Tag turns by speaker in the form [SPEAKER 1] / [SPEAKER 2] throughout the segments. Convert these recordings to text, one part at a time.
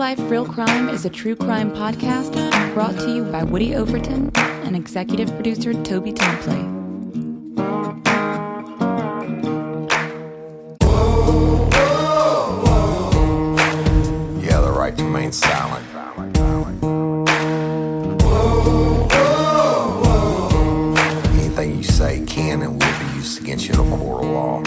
[SPEAKER 1] Life, Real Crime is a true crime podcast brought to you by Woody Overton and executive producer Toby Templey.
[SPEAKER 2] You have the right to remain silent. Anything you say can and will be used against you in a court of law.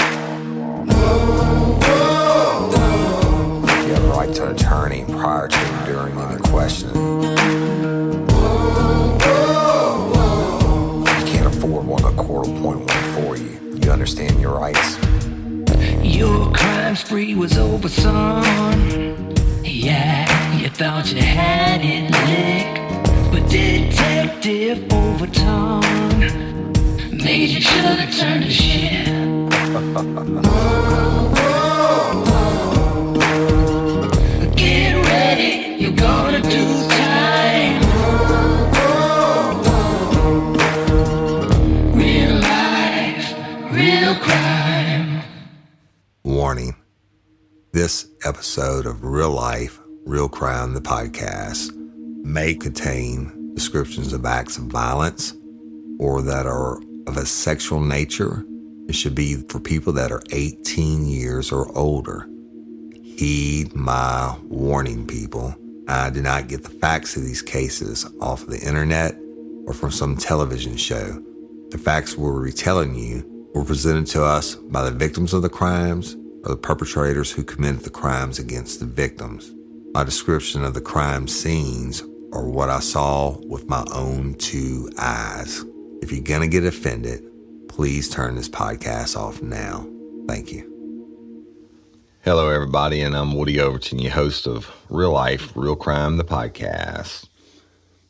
[SPEAKER 2] You have the right to an attorney prior to and during any questioning. You can't afford one, the court will appoint one for you. You understand your rights?
[SPEAKER 3] Your crime spree was over, son. Yeah, you thought you had it licked, but Detective Overton made you shoulda turned to shit. Get ready, you're gonna do time. Real life, real crime.
[SPEAKER 2] Warning. This episode of Real Life, Real Crime, the podcast, may contain descriptions of acts of violence or that are of a sexual nature. It should be for people that are 18 years or older. Heed my warning, people. I did not get the facts of these cases off of the internet or from some television show. The facts we're retelling you were presented to us by the victims of the crimes or the perpetrators who committed the crimes against the victims. My description of the crime scenes are what I saw with my own two eyes. If you're gonna get offended, please turn this podcast off now. Thank you. Hello, everybody, and I'm Woody Overton, your host of Real Life, Real Crime, the podcast.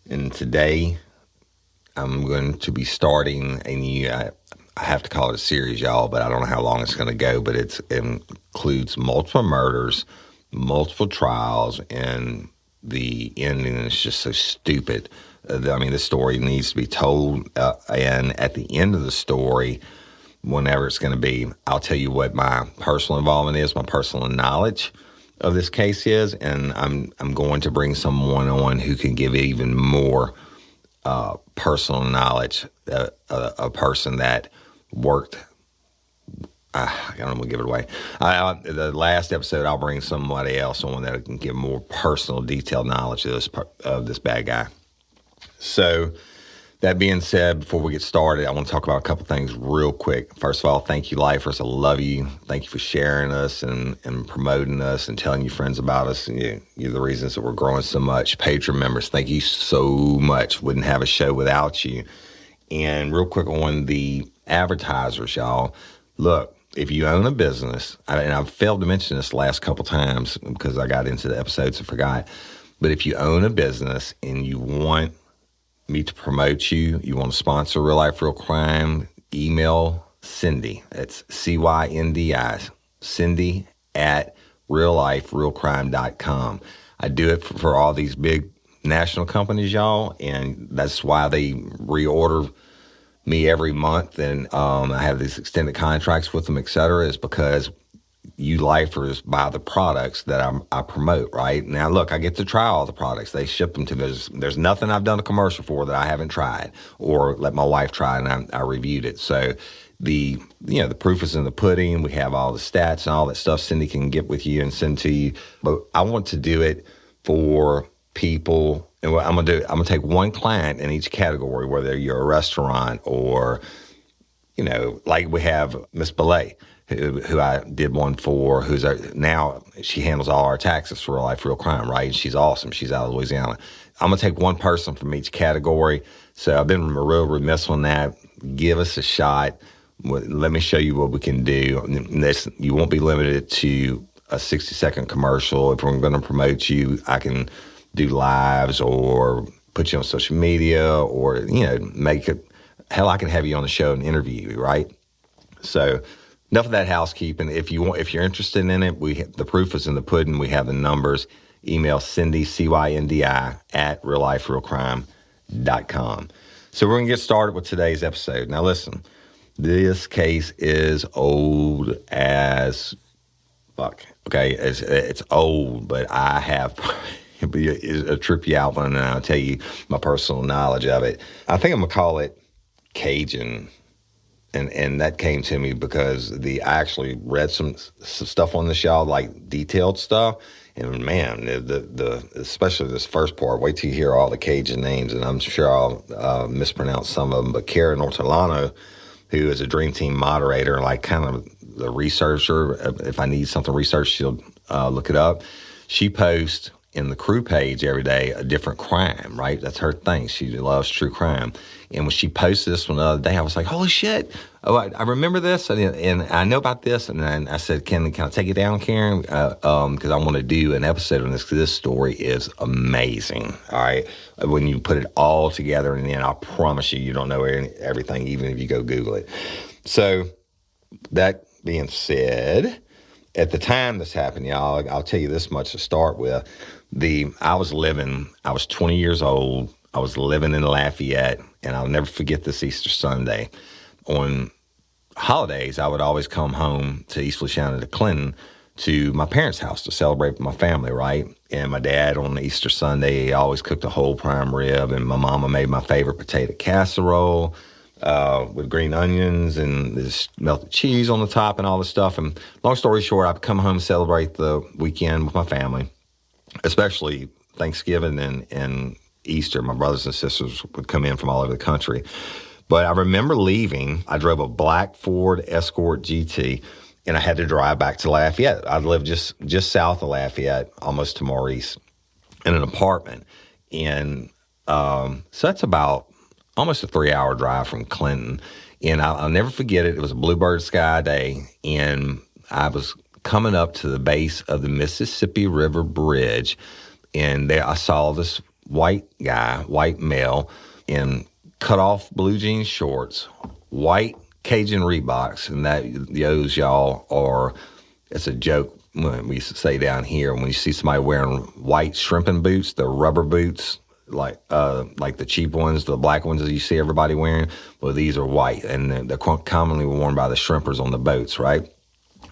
[SPEAKER 2] And today, I'm going to be starting a new, I have to call it a series, y'all, but I don't know how long it's going to go, but it includes multiple murders, multiple trials, and the ending is just so stupid. The story needs to be told, and at the end of the story, whenever it's going to be, I'll tell you what my personal involvement is, my personal knowledge of this case is, and I'm going to bring someone on who can give even more personal knowledge, a person that worked. I don't want to give it away. The last episode, I'll bring somebody else, someone that can give more personal, detailed knowledge of this bad guy. So, that being said, before we get started, I want to talk about a couple things real quick. First of all, thank you, Lifers. I love you. Thank you for sharing us and promoting us and telling your friends about us. And you're the reasons that we're growing so much. Patron members, thank you so much. Wouldn't have a show without you. And real quick on the advertisers, y'all. Look, if you own a business, and I've failed to mention this the last couple times because I got into the episodes and forgot, but if you own a business and you want me to promote you, you want to sponsor Real Life, Real Crime, email Cindy. It's C-Y-N-D-I, Cindy at realliferealcrime.com. I do it for all these big national companies, y'all, and that's why they reorder me every month, and I have these extended contracts with them, et cetera, is because you lifers buy the products that I promote, right? Now, look, I get to try all the products. They ship them to me. There's nothing I've done a commercial for that I haven't tried or let my wife try, and I reviewed it. So the proof is in the pudding. We have all the stats and all that stuff Cindy can get with you and send to you. But I want to do it for people. And what I'm gonna take one client in each category, whether you're a restaurant or, like we have Miss Belay, who I did one for, now she handles all our taxes for Real Life, Real Crime, right? And she's awesome. She's out of Louisiana. I'm going to take one person from each category. So I've been real remiss on that. Give us a shot. Let me show you what we can do. You won't be limited to a 60-second commercial. If we're going to promote you, I can do lives or put you on social media or, make it. Hell, I can have you on the show and interview you, right? So enough of that housekeeping. If you're interested in it, the proof is in the pudding. We have the numbers. Email Cindy, C-Y-N-D-I, at realliferealcrime.com. So we're going to get started with today's episode. Now listen, this case is old as fuck. Okay, it's old, but I have a trip you out one, and I'll tell you my personal knowledge of it. I think I'm gonna call it Cajun, and that came to me because I actually read some stuff on this, y'all, like detailed stuff. And man, the especially this first part. Wait till you hear all the Cajun names, and I'm sure I'll mispronounce some of them. But Karen Ortolano, who is a Dream Team moderator, like kind of the researcher. If I need something researched, she'll look it up. She posts in the crew page every day a different crime, right? That's her thing. She loves true crime. And when she posted this one the other day, I was like, holy shit. Oh, I remember this, and I know about this. And then I said, can I take it down, Karen? Because I want to do an episode on this, because this story is amazing, all right? When you put it all together, and then I promise you don't know everything, even if you go Google it. So that being said, at the time this happened, y'all, I'll tell you this much to start with. I was 20 years old. I was living in Lafayette, and I'll never forget this Easter Sunday. On holidays, I would always come home to East Feliciana to Clinton to my parents' house to celebrate with my family, right? And my dad on Easter Sunday, he always cooked a whole prime rib, and my mama made my favorite potato casserole with green onions and this melted cheese on the top and all this stuff. And long story short, I'd come home to celebrate the weekend with my family, especially Thanksgiving and Easter. My brothers and sisters would come in from all over the country. But I remember leaving. I drove a black Ford Escort GT, and I had to drive back to Lafayette. I lived just south of Lafayette, almost to Maurice, in an apartment. And so that's about almost a 3-hour drive from Clinton. And I'll never forget it. It was a bluebird sky day, and I was coming up to the base of the Mississippi River Bridge, and there I saw this white male, in cut-off blue jean shorts, white Cajun Reeboks, and those, y'all, are, it's a joke we used to say down here, when you see somebody wearing white shrimping boots, the rubber boots, like the cheap ones, the black ones that you see everybody wearing, well, these are white, and they're commonly worn by the shrimpers on the boats, right?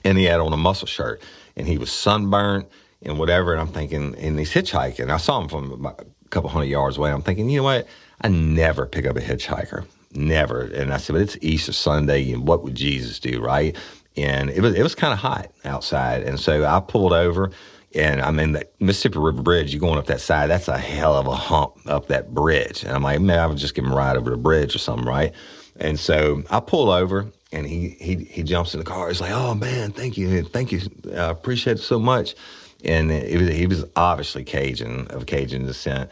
[SPEAKER 2] And he had on a muscle shirt, and he was sunburnt and whatever, and I'm thinking, and he's hitchhiking. I saw him from about a couple hundred yards away. I'm thinking, you know what? I never pick up a hitchhiker, never. And I said, but it's Easter Sunday, and what would Jesus do, right? And it was kind of hot outside, and so I pulled over, and I'm in the Mississippi River Bridge. You're going up that side, that's a hell of a hump up that bridge. And I'm like, man, I would just give him a ride over the bridge or something, right? And so I pull over, and he jumps in the car. He's like, oh, man, thank you. I appreciate it so much. And he was obviously of Cajun descent.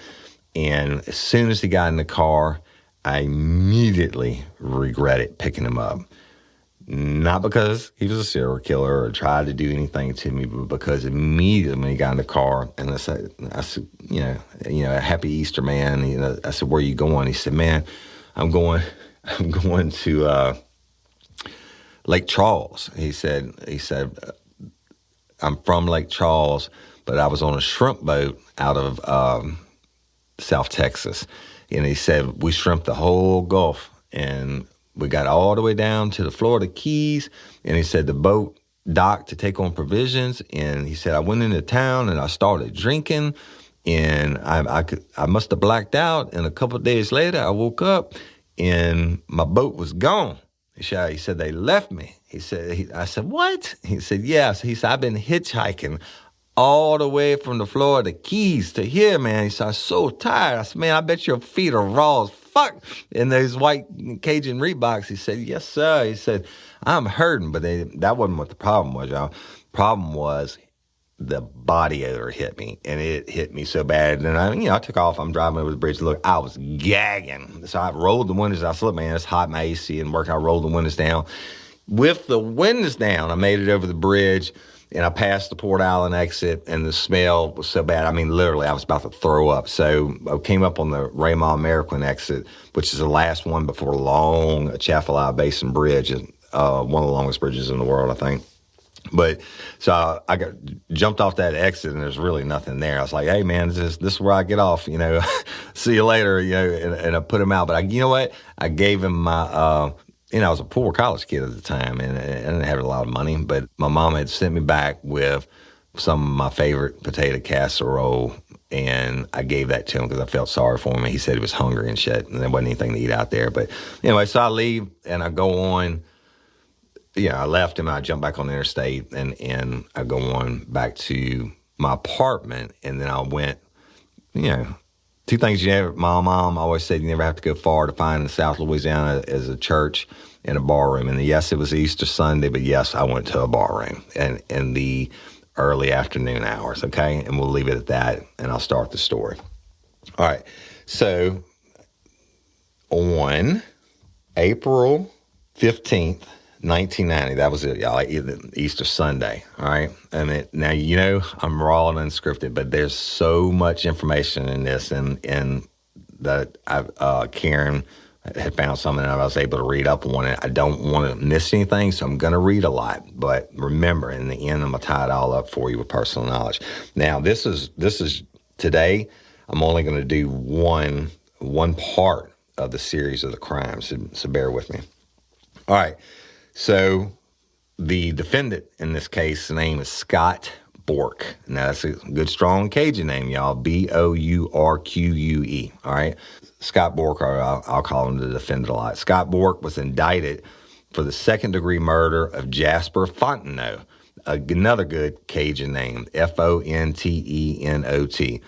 [SPEAKER 2] And as soon as he got in the car, I immediately regretted picking him up. Not because he was a serial killer or tried to do anything to me, but because immediately when he got in the car, and I said, a happy Easter, man. I said, where are you going? He said, man, I'm going to Lake Charles. He said, I'm from Lake Charles, but I was on a shrimp boat out of South Texas. And he said, we shrimped the whole Gulf, and we got all the way down to the Florida Keys. And he said the boat docked to take on provisions. And he said, I went into town and I started drinking, and I must have blacked out. And a couple of days later, I woke up and my boat was gone. He said, they left me. I said, what? He said, yes. He said, I've been hitchhiking all the way from the Florida Keys to here, man. He said, I'm so tired. I said, man, I bet your feet are raw as fuck in those white Cajun Reeboks. He said, yes, sir. He said, I'm hurting. But that wasn't what the problem was, y'all. Problem was the body odor hit me, and it hit me so bad. And I took off. I'm driving over the bridge. Look, I was gagging. So I rolled the windows. I said, look, man, it's hot. My AC and working. I rolled the windows down. With the windows down, I made it over the bridge, and I passed the Port Island exit, and the smell was so bad. I mean, literally, I was about to throw up. So I came up on the Raymond American exit, which is the last one before long Atchafalaya Basin Bridge, one of the longest bridges in the world, I think. But so I jumped off that exit, and there's really nothing there. I was like, hey, man, this is where I get off, see you later, and I put him out. But you know what? I gave him my I was a poor college kid at the time, and I didn't have a lot of money, but my mom had sent me back with some of my favorite potato casserole, and I gave that to him because I felt sorry for him. And he said he was hungry and shit, and there wasn't anything to eat out there. But anyway, so I leave, and I go on. I left him, and I jumped back on the interstate, and I go on back to my apartment, and then I went, two things my mom always said, you never have to go far to find in South Louisiana as a church and a bar room. And yes, it was Easter Sunday, but yes, I went to a bar room and in the early afternoon hours, okay? And we'll leave it at that, and I'll start the story. All right, so on April 15th, 1990, that was it, y'all, Easter Sunday, all right? And now, I'm raw and unscripted, but there's so much information in this, and that Karen had found something and I was able to read up on it. I don't want to miss anything, so I'm going to read a lot. But remember, in the end, I'm going to tie it all up for you with personal knowledge. Now, this is today, I'm only going to do one part of the series of the crimes, so bear with me. All right. So the defendant in this case, the name is Scott Bourque. Now, that's a good, strong Cajun name, y'all. Bourque. All right. Scott Bourque, or I'll call him the defendant a lot. Scott Bourque was indicted for the second-degree murder of Jasper Fontenot, another good Cajun name, Fontenot,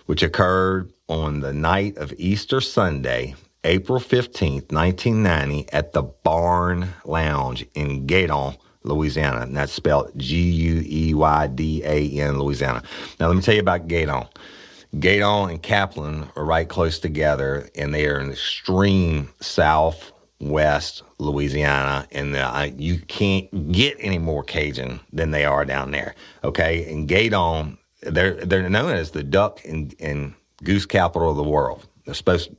[SPEAKER 2] which occurred on the night of Easter Sunday, April 15th, 1990, at the Barn Lounge in Gaydon, Louisiana. And that's spelled Gueydan, Louisiana. Now, let me tell you about Gaydon. Gaydon and Kaplan are right close together, and they are in extreme southwest Louisiana. And you can't get any more Cajun than they are down there, okay? And Gaydon, they're known as the duck and goose capital of the world. They're supposed to.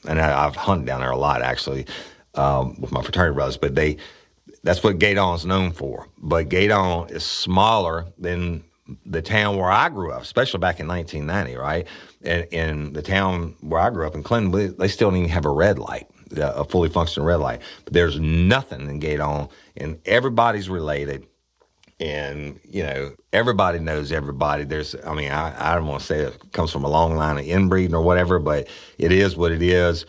[SPEAKER 2] And I've hunted down there a lot, actually, with my fraternity brothers. But that's what Gaydon is known for. But Gaydon is smaller than the town where I grew up, especially back in 1990, right? And in the town where I grew up in Clinton, they still don't even have a red light, a fully functioning red light. But there's nothing in Gaydon, and everybody's related. And, everybody knows everybody. I don't want to say it comes from a long line of inbreeding or whatever, but it is what it is.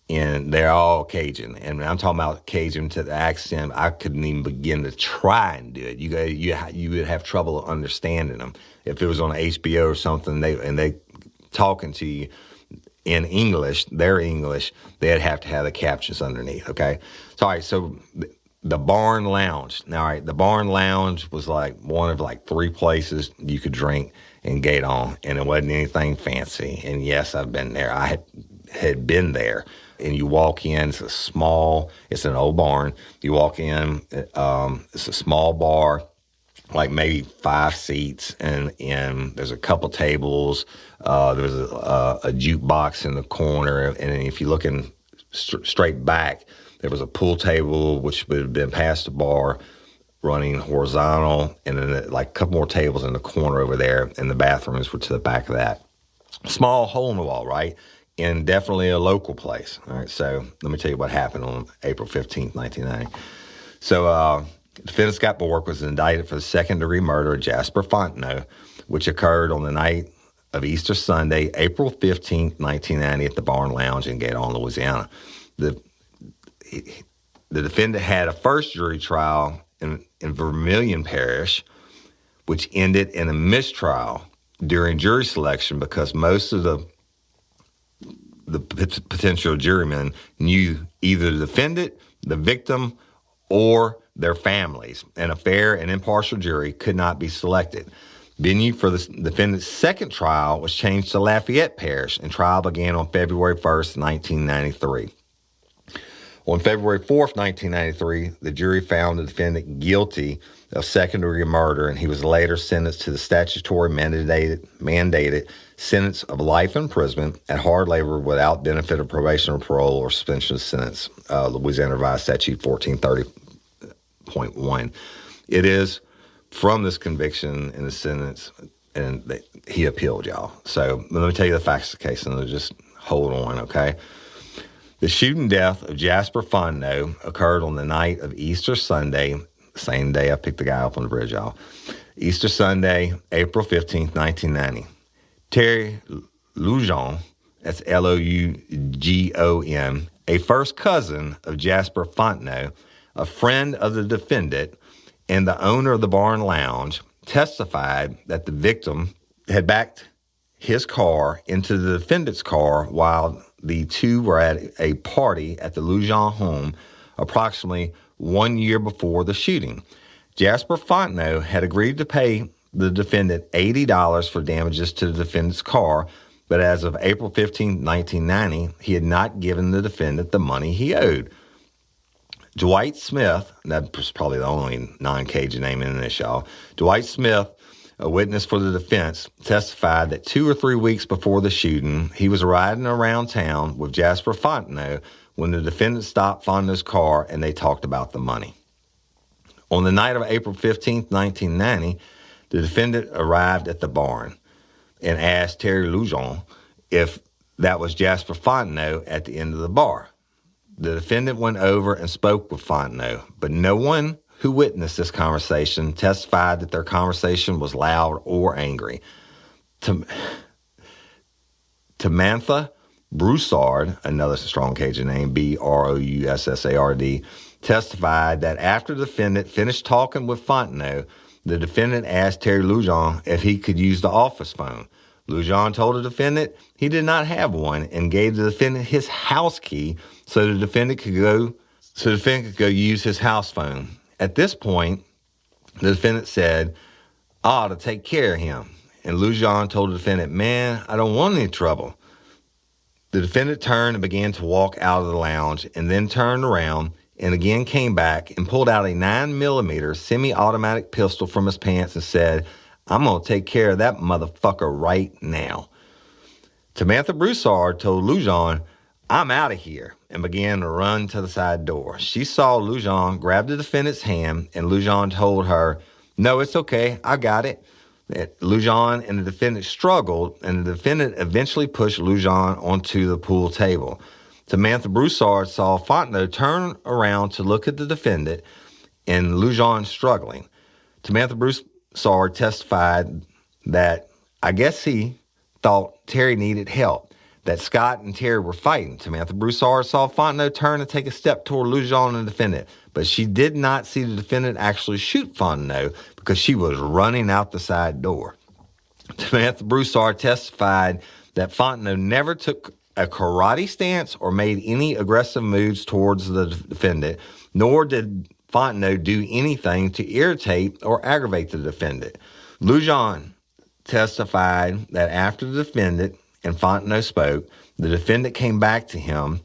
[SPEAKER 2] And they're all Cajun. And when I'm talking about Cajun to the accent, I couldn't even begin to try and do it. You would have trouble understanding them. If it was on HBO or something, they talking to you in English, their English, they'd have to have the captions underneath, okay? So, all right, so the Barn Lounge. Now, all right, the Barn Lounge was like one of like three places you could drink in Gaydon, and it wasn't anything fancy. And yes, I've been there. I had been there. And you walk in, it's an old barn. You walk in, it's a small bar, like maybe 5 seats, and there's a couple tables. There's a jukebox in the corner, and if you're looking straight back, there was a pool table, which would have been past the bar, running horizontal, and then like a couple more tables in the corner over there, and the bathrooms were to the back of that. Small hole in the wall, right? And definitely a local place. All right, so let me tell you what happened on April 15th, 1990. So defendant Scott Bourque was indicted for the second-degree murder of Jasper Fontenot, which occurred on the night of Easter Sunday, April 15th, 1990, at the Barn Lounge in Gaydon, Louisiana. The defendant had a first jury trial in Vermilion Parish, which ended in a mistrial during jury selection because most of the potential jurymen knew either the defendant, the victim, or their families, and a fair and impartial jury could not be selected. Venue for the defendant's second trial was changed to Lafayette Parish, and trial began on February 1st, 1993. On February 4th, 1993, the jury found the defendant guilty of second-degree murder, and he was later sentenced to the statutory mandated sentence of life imprisonment at hard labor without benefit of probation or parole or suspension of sentence, Louisiana Revised Statute 1430.1. It is from this conviction and the sentence, and he appealed, y'all. So let me tell you the facts of the case, and just hold on, okay? The shooting death of Jasper Fontenot occurred on the night of Easter Sunday, same day I picked the guy up on the bridge, y'all. Easter Sunday, April 15th, 1990. Terry Lujon, that's Lougon, a first cousin of Jasper Fontenot, a friend of the defendant, and the owner of the Barn Lounge, testified that the victim had backed his car into the defendant's car while the two were at a party at the Lujon home approximately 1 year before the shooting. Jasper Fontenot had agreed to pay the defendant $80 for damages to the defendant's car, but as of April 15, 1990, he had not given the defendant the money he owed. Dwight Smith, that was probably the only non-Cajun name in this, y'all. Dwight Smith, a witness for the defense, testified that 2 or 3 weeks before the shooting, he was riding around town with Jasper Fontenot when the defendant stopped Fontenot's car and they talked about the money. On the night of April 15, 1990, the defendant arrived at the barn and asked Terry Lujon if that was Jasper Fontenot at the end of the bar. The defendant went over and spoke with Fontenot, but no one who witnessed this conversation testified that their conversation was loud or angry. Tamantha Broussard, another strong Cajun name, Broussard, testified that after the defendant finished talking with Fontenot, the defendant asked Terry Lujon if he could use the office phone. Lujon told the defendant he did not have one and gave the defendant his house key so the defendant could go use his house phone. At this point, the defendant said, "I ought to take care of him." And Lujon told the defendant, "Man, I don't want any trouble." The defendant turned and began to walk out of the lounge and then turned around and again came back and pulled out a 9mm semi-automatic pistol from his pants and said, "I'm going to take care of that motherfucker right now." Tamantha Broussard told Lujon, "I'm out of here," and began to run to the side door. She saw Lujon grab the defendant's hand, and Lujon told her, "No, it's okay, I got it." Lujon and the defendant struggled, and the defendant eventually pushed Lujon onto the pool table. Tamantha Broussard saw Fontenot turn around to look at the defendant and Lujon struggling. Tamantha Broussard testified that I guess he thought Terry needed help, that Scott and Terry were fighting. Tamantha Broussard saw Fontenot turn and take a step toward Lujon and the defendant, but she did not see the defendant actually shoot Fontenot because she was running out the side door. Tamantha Broussard testified that Fontenot never took a karate stance or made any aggressive moves towards the defendant, nor did Fontenot do anything to irritate or aggravate the defendant. Lujon testified that after the defendant and Fontenot spoke, the defendant came back to him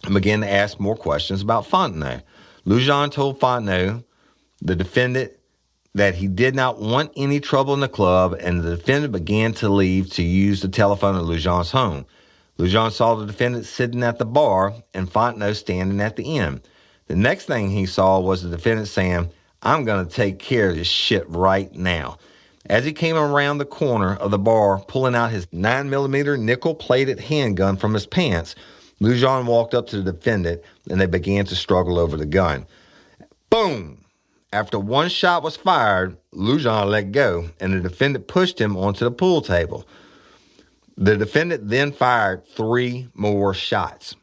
[SPEAKER 2] and began to ask more questions about Fontenot. Lujon told Fontenot, the defendant, that he did not want any trouble in the club, and the defendant began to leave to use the telephone at Lujon's home. Lujon saw the defendant sitting at the bar and Fontenot standing at the end. The next thing he saw was the defendant saying, "I'm going to take care of this shit right now." As he came around the corner of the bar, pulling out his 9mm nickel-plated handgun from his pants, Lujon walked up to the defendant and they began to struggle over the gun. Boom! After one shot was fired, Lujon let go and the defendant pushed him onto the pool table. The defendant then fired 3 more shots.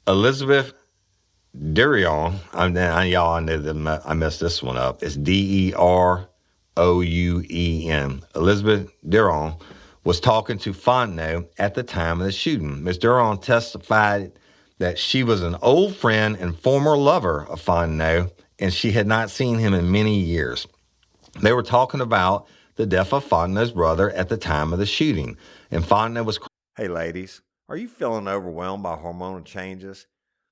[SPEAKER 2] Elizabeth Durion, y'all, I messed this one up. It's Derouen. Elizabeth Durion was talking to Fontenot at the time of the shooting. Ms. Durion testified that she was an old friend and former lover of Fontenot, and she had not seen him in many years. They were talking about the death of Fontenot's brother at the time of the shooting, and Fontenot was... Hey ladies, are you feeling overwhelmed by hormonal changes?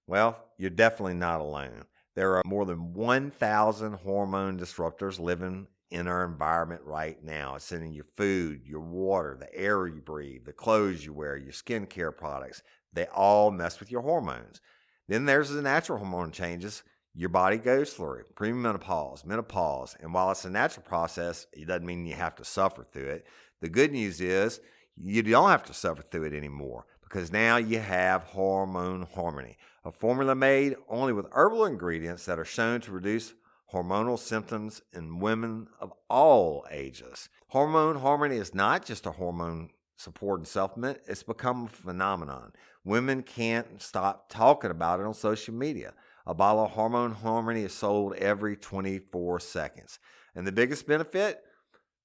[SPEAKER 2] Well, you're definitely not alone. There are more than 1,000 hormone disruptors living in our environment right now. It's in your food, your water, the air you breathe, the clothes you wear, your skincare products. They all mess with your hormones. Then there's the natural hormone changes your body goes through, premenopause, menopause, and while it's a natural process, it doesn't mean you have to suffer through it. The good news is you don't have to suffer through it anymore because now you have Hormone Harmony, a formula made only with herbal ingredients that are shown to reduce hormonal symptoms in women of all ages. Hormone Harmony is not just a hormone support and supplement. It's become a phenomenon. Women can't stop talking about it on social media. A bottle of Hormone Harmony is sold every 24 seconds. And the biggest benefit?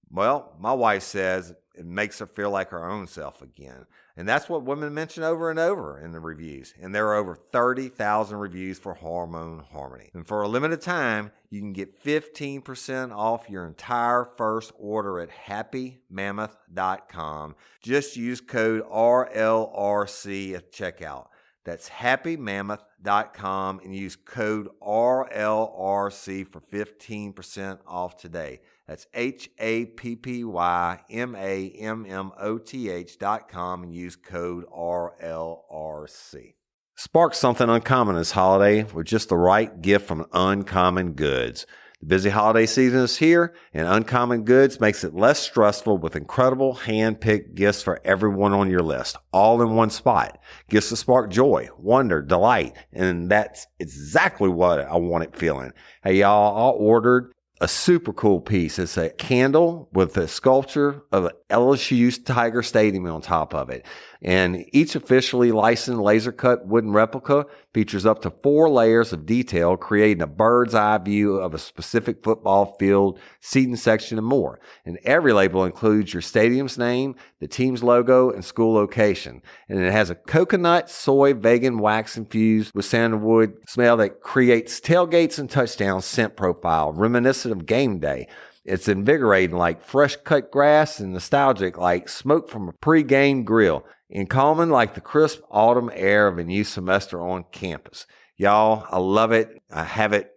[SPEAKER 2] Well, my wife says it makes her feel like her own self again. And that's what women mention over and over in the reviews. And there are over 30,000 reviews for Hormone Harmony. And for a limited time, you can get 15% off your entire first order at happymammoth.com. Just use code RLRC at checkout. That's happymammoth.com and use code RLRC for 15% off today. That's happymammoth.com and use code RLRC. Spark something uncommon this holiday with just the right gift from Uncommon Goods. The busy holiday season is here, and Uncommon Goods makes it less stressful with incredible hand-picked gifts for everyone on your list, all in one spot. Gifts to spark joy, wonder, delight, and that's exactly what I wanted feeling. Hey, y'all, I ordered a super cool piece. It's a candle with a sculpture of an LSU Tiger Stadium on top of it. And each officially licensed laser cut wooden replica features up to 4 layers of detail, creating a bird's eye view of a specific football field, seating section, and more. And every label includes your stadium's name, the team's logo, and school location. And it has a coconut, soy, vegan wax infused with sandalwood smell that creates tailgates and touchdown scent profile, reminiscent of game day. It's invigorating like fresh cut grass and nostalgic like smoke from a pre-game grill, and calming like the crisp autumn air of a new semester on campus. Y'all, I love it. I have it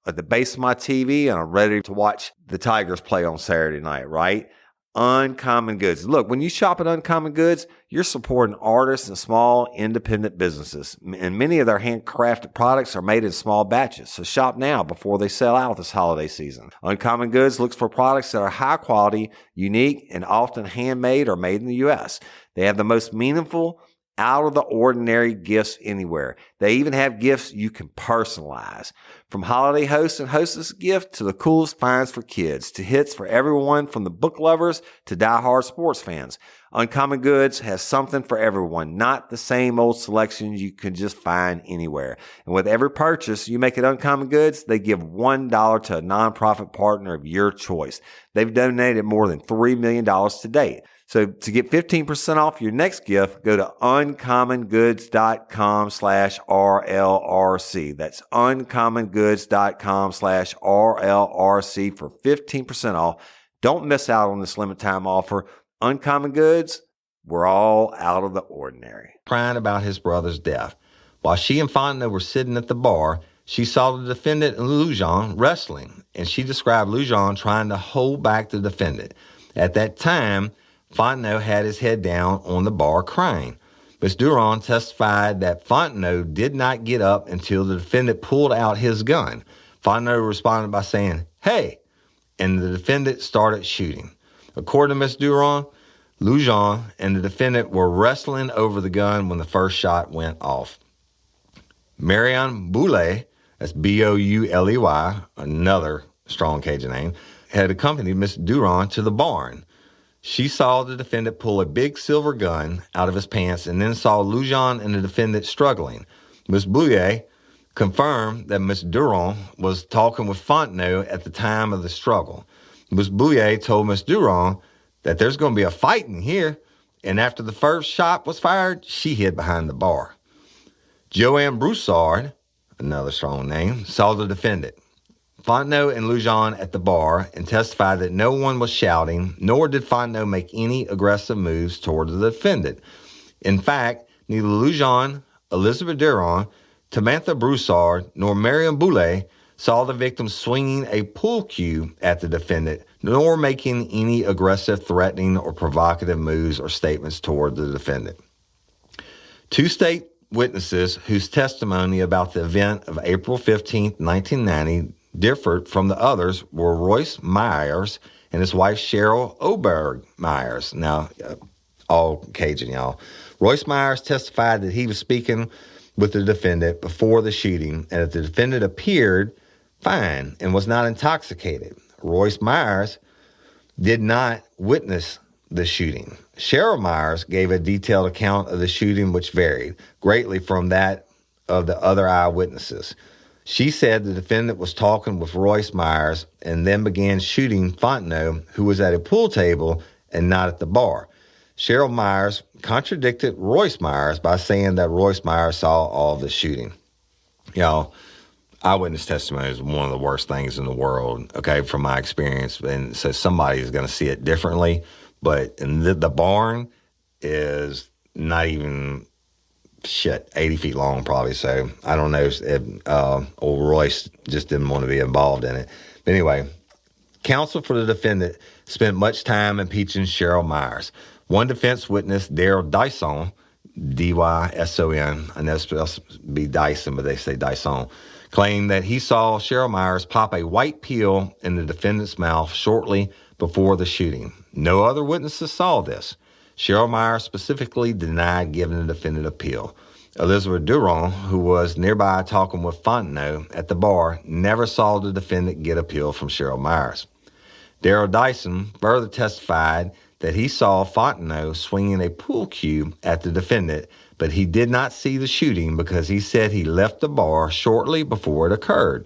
[SPEAKER 2] at the base of my TV, and I'm ready to watch the Tigers play on Saturday night, right? Uncommon Goods. Look, when you shop at Uncommon Goods, you're supporting artists and small independent businesses. And many of their handcrafted products are made in small batches. So shop now before they sell out this holiday season. Uncommon Goods looks for products that are high quality, unique, and often handmade or made in the U.S. They have the most meaningful, out of the ordinary gifts anywhere. They even have gifts you can personalize. From holiday hosts and hostess gift to the coolest finds for kids, to hits for everyone from the book lovers to diehard sports fans. Uncommon Goods has something for everyone, not the same old selections you can just find anywhere. And with every purchase you make at Uncommon Goods, they give $1 to a nonprofit partner of your choice. They've donated more than $3 million to date. So to get 15% off your next gift, go to uncommongoods.com/RLRC. That's uncommongoods.com/RLRC for 15% off. Don't miss out on this limited time offer. Uncommon Goods, we're all out of the ordinary.
[SPEAKER 4] Crying about his brother's death. While she and Fontenot were sitting at the bar, she saw the defendant and Lujan wrestling, and she described Lujan trying to hold back the defendant. At that time, Fontenot had his head down on the bar crying. Ms. Durand testified that Fontenot did not get up until the defendant pulled out his gun. Fontenot responded by saying, "Hey," and the defendant started shooting. According to Ms. Durand, Lujan and the defendant were wrestling over the gun when the first shot went off. Marianne Boulay, that's Bouley, another strong Cajun name, had accompanied Ms. Durand to the barn. She saw the defendant pull a big silver gun out of his pants and then saw Lujan and the defendant struggling. Ms. Boulay confirmed that Ms. Durand was talking with Fontenot at the time of the struggle. Ms. Boulay told Ms. Durand that there's going to be a fight in here, and after the first shot was fired, she hid behind the bar. Joanne Broussard, another strong name, saw the defendant, Fontenot and Lujan at the bar, and testified that no one was shouting, nor did Fontenot make any aggressive moves toward the defendant. In fact, neither Lujan, Elizabeth Durand, Tamantha Broussard, nor Marianne Boulay saw the victim swinging a pool cue at the defendant, nor making any aggressive, threatening, or provocative moves or statements toward the defendant. 2 state witnesses whose testimony about the event of April 15, 1990, differed from the others were Royce Myers and his wife Cheryl Oberg Myers. Now, all Cajun, y'all. Royce Myers testified that he was speaking with the defendant before the shooting and that the defendant appeared fine and was not intoxicated. Royce Myers did not witness the shooting. Cheryl Myers gave a detailed account of the shooting, which varied greatly from that of the other eyewitnesses. She said the defendant was talking with Royce Myers and then began shooting Fontenot, who was at a pool table and not at the bar. Cheryl Myers contradicted Royce Myers by saying that Royce Myers saw all of the shooting. Y'all, eyewitness testimony is one of the worst things in the world, okay, from my experience. And so somebody is going to see it differently. But in the barn is not even 80 feet long probably. So I don't know if old Royce just didn't want to be involved in it. But anyway, counsel for the defendant spent much time impeaching Cheryl Myers. One defense witness, Daryl Dyson, D-Y-S-O-N, I know it's supposed to be Dyson, but they say Dyson, claimed that he saw Cheryl Myers pop a white pill in the defendant's mouth shortly before the shooting. No other witnesses saw this. Cheryl Myers specifically denied giving the defendant a pill. Elizabeth Durand, who was nearby talking with Fontenot at the bar, never saw the defendant get a pill from Cheryl Myers. Daryl Dyson further testified that he saw Fontenot swinging a pool cue at the defendant, but he did not see the shooting because he said he left the bar shortly before it occurred.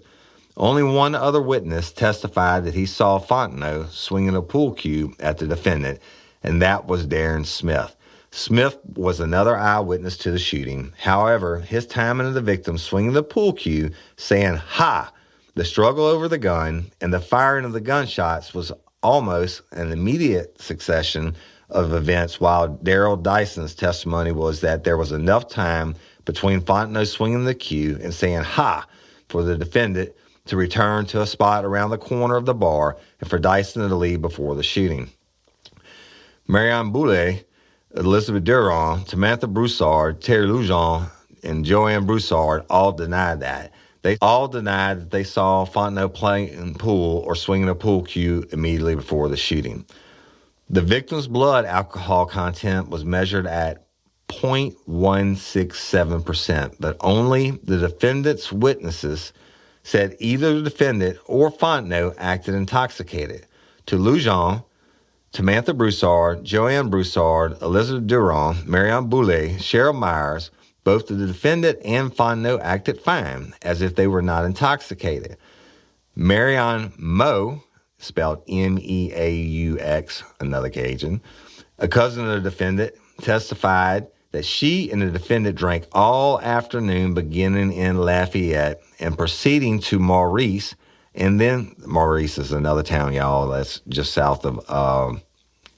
[SPEAKER 4] Only one other witness testified that he saw Fontenot swinging a pool cue at the defendant, and that was Darren Smith. Smith was another eyewitness to the shooting. However, his timing of the victim swinging the pool cue, saying, "Ha!" the struggle over the gun, and the firing of the gunshots was almost an immediate succession of events, while Daryl Dyson's testimony was that there was enough time between Fontenot swinging the cue and saying "ha" for the defendant to return to a spot around the corner of the bar and for Dyson to leave before the shooting. Marianne Boulay, Elizabeth Durand, Samantha Broussard, Terry Lujan, and Joanne Broussard all denied that. They all denied that they saw Fontenot playing pool or swinging a pool cue immediately before the shooting. The victim's blood alcohol content was measured at 0.167%, but only the defendant's witnesses said either the defendant or Fontenot acted intoxicated. To Lujan, Samantha Broussard, Joanne Broussard, Elizabeth Durand, Marianne Boulay, Cheryl Myers, both the defendant and Fontenot acted fine, as if they were not intoxicated. Marianne Moe, spelled M-E-A-U-X, another Cajun, a cousin of the defendant, testified that she and the defendant drank all afternoon, beginning in Lafayette and proceeding to Maurice. And then Maurice is another town, y'all, that's just south of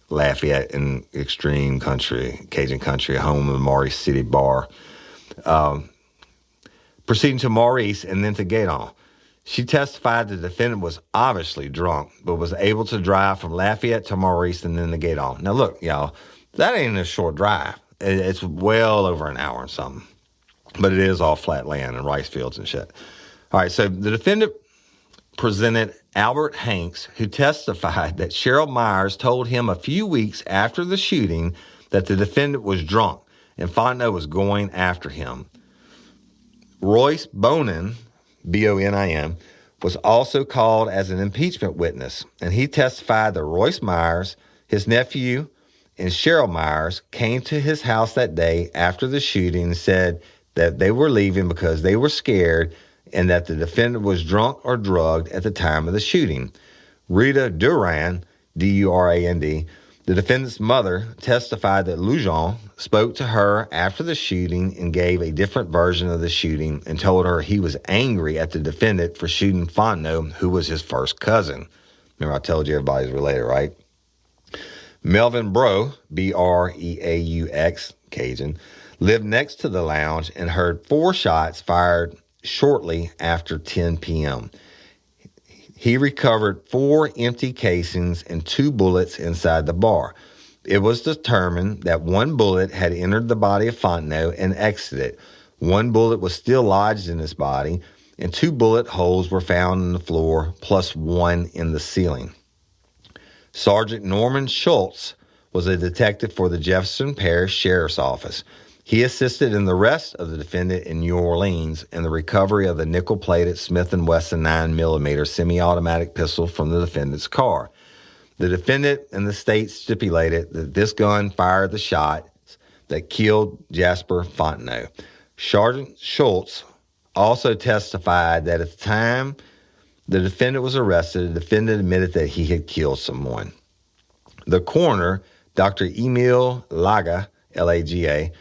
[SPEAKER 4] Lafayette in extreme country, Cajun country, home of the Maurice City Bar. Proceeding to Maurice and then to Gaydon. She testified the defendant was obviously drunk, but was able to drive from Lafayette to Maurice and then to Gaydon. Now, look, y'all, that ain't a short drive. It's well over an hour and something. But it is all flat land and rice fields and shit. All right, so the defendant presented Albert Hanks, who testified that Cheryl Myers told him a few weeks after the shooting that the defendant was drunk and Fontenot was going after him. Royce Bonin, B-O-N-I-N, was also called as an impeachment witness, and he testified that Royce Myers, his nephew, and Cheryl Myers came to his house that day after the shooting and said that they were leaving because they were scared and that the defendant was drunk or drugged at the time of the shooting. Rita Durand, D-U-R-A-N-D, the defendant's mother, testified that Lujan spoke to her after the shooting and gave a different version of the shooting and told her he was angry at the defendant for shooting Fontenot, who was his first cousin. Remember, I told you everybody's related, right? Melvin Breaux, B-R-E-A-U-X, Cajun, lived next to the lounge and heard 4 shots fired shortly after 10 p.m. He recovered 4 empty casings and 2 bullets inside the bar. It was determined that 1 bullet had entered the body of Fontenot and exited. 1 bullet was still lodged in his body, and 2 bullet holes were found in the floor, plus 1 in the ceiling. Sergeant Norman Schultz was a detective for the Livingston Parish Sheriff's Office. He assisted in the arrest of the defendant in New Orleans and the recovery of the nickel-plated Smith & Wesson 9mm semi-automatic pistol from the defendant's car. The defendant and the state stipulated that this gun fired the shot that killed Jasper Fontenot. Sergeant Schultz also testified that at the time the defendant was arrested, the defendant admitted that he had killed someone. The coroner, Dr. Emil Laga, L-A-G-A,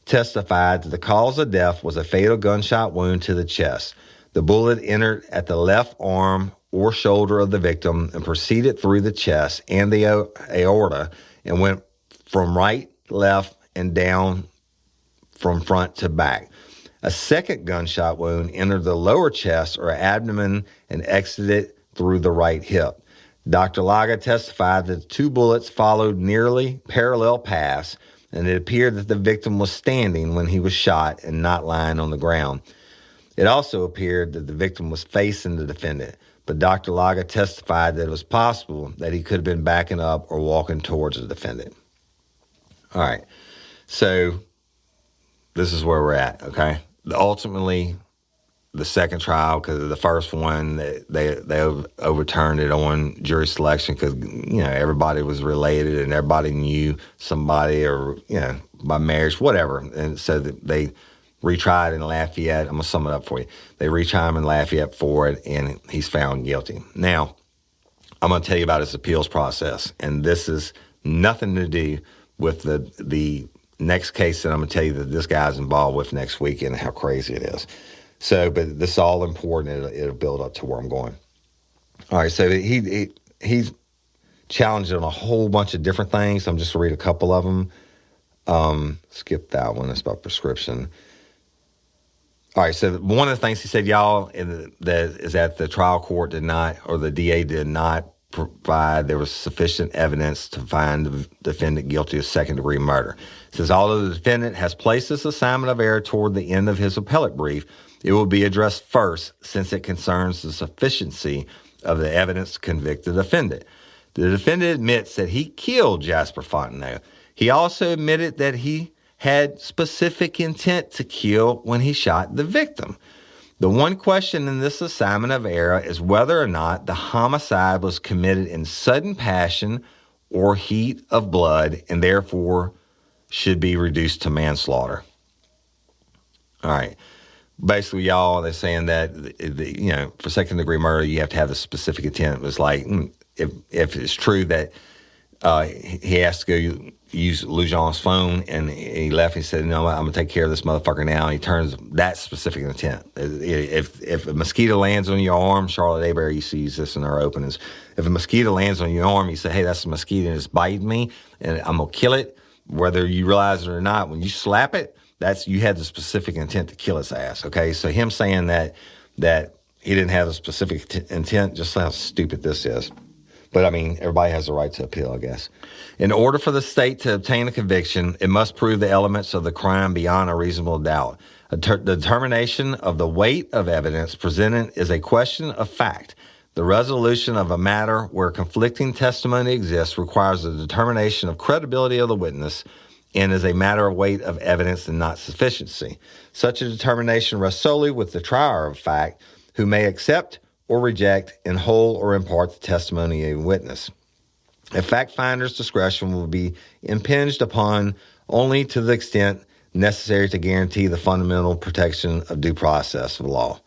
[SPEAKER 4] testified that the cause of death was a fatal gunshot wound to the chest. The bullet entered at the left arm or shoulder of the victim and proceeded through the chest and the aorta and went from right, left, and down from front to back. A second gunshot wound entered the lower chest or abdomen and exited through the right hip. Dr. Laga testified that the two bullets followed nearly parallel paths, and it appeared that the victim was standing when he was shot and not lying on the ground. It also appeared that the victim was facing the defendant, but Dr. Laga testified that it was possible that he could have been backing up or walking towards the defendant. All right, so this is where we're at, okay? Ultimately, the second trial, because of the first one, they overturned it on jury selection because, everybody was related and everybody knew somebody or, by marriage, whatever. And so they retried in Lafayette. I'm going to sum it up for you. They retried him in Lafayette for it, and he's found guilty. Now, I'm going to tell you about his appeals process, and this is nothing to do with the next case that I'm going to tell you that this guy's involved with next week and how crazy it is. So, but this is all important. It'll build up to where I'm going. All right, so he's challenged on a whole bunch of different things. I'm just going to read a couple of them. Skip that one. It's about prescription. All right, so one of the things he said, y'all, is that the trial court did not, or the DA did not provide there was sufficient evidence to find the defendant guilty of second-degree murder. It says, although the defendant has placed this assignment of error toward the end of his appellate brief, it will be addressed first since it concerns the sufficiency of the evidence to convict the defendant. The defendant admits that he killed Jasper Fontenot. He also admitted that he had specific intent to kill when he shot the victim. The one question in this assignment of error is whether or not the homicide was committed in sudden passion or heat of blood and therefore should be reduced to manslaughter. All right. Basically, y'all, they're saying that, for second-degree murder, you have to have a specific intent. It was like, if it's true that he has to go use Lujan's phone and he left, he said, no, I'm going to take care of this motherfucker now. And he turns that specific intent. If a mosquito lands on your arm, Charlotte Abear used to use this in our openings. If a mosquito lands on your arm, you say, hey, that's a mosquito and it's biting me and I'm going to kill it. Whether you realize it or not, when you slap it, you had the specific intent to kill its ass, okay? So him saying that he didn't have a specific intent, just how stupid this is. But, everybody has the right to appeal, I guess. In order for the state to obtain a conviction, it must prove the elements of the crime beyond a reasonable doubt. The determination of the weight of evidence presented is a question of fact. The resolution of a matter where conflicting testimony exists requires a determination of credibility of the witness and is a matter of weight of evidence and not sufficiency. Such a determination rests solely with the trier of fact, who may accept or reject in whole or in part the testimony of a witness. A fact finder's discretion will be impinged upon only to the extent necessary to guarantee the fundamental protection of due process of law.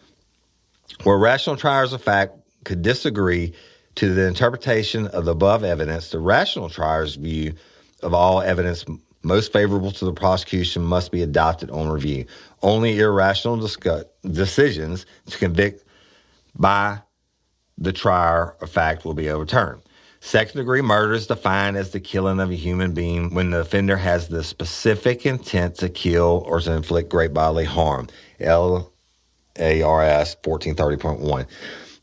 [SPEAKER 4] Where rational triers of fact could disagree to the interpretation of the above evidence, the rational trier's view of all evidence most favorable to the prosecution must be adopted on review. Only irrational decisions to convict by the trier of fact will be overturned. Second-degree murder is defined as the killing of a human being when the offender has the specific intent to kill or to inflict great bodily harm. LARS 1430.1.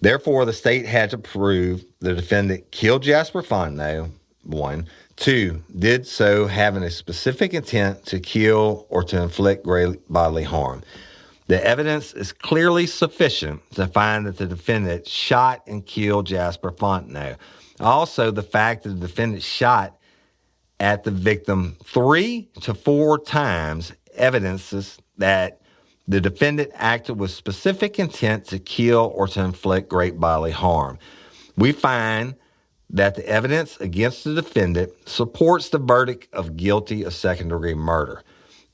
[SPEAKER 4] Therefore, the state had to prove the defendant killed Jasper Fontenot, 1. 2, did so having a specific intent to kill or to inflict great bodily harm. The evidence is clearly sufficient to find that the defendant shot and killed Jasper Fontenot. Also, the fact that the defendant shot at the victim 3 to 4 times evidences that the defendant acted with specific intent to kill or to inflict great bodily harm. We find that the evidence against the defendant supports the verdict of guilty of second-degree murder.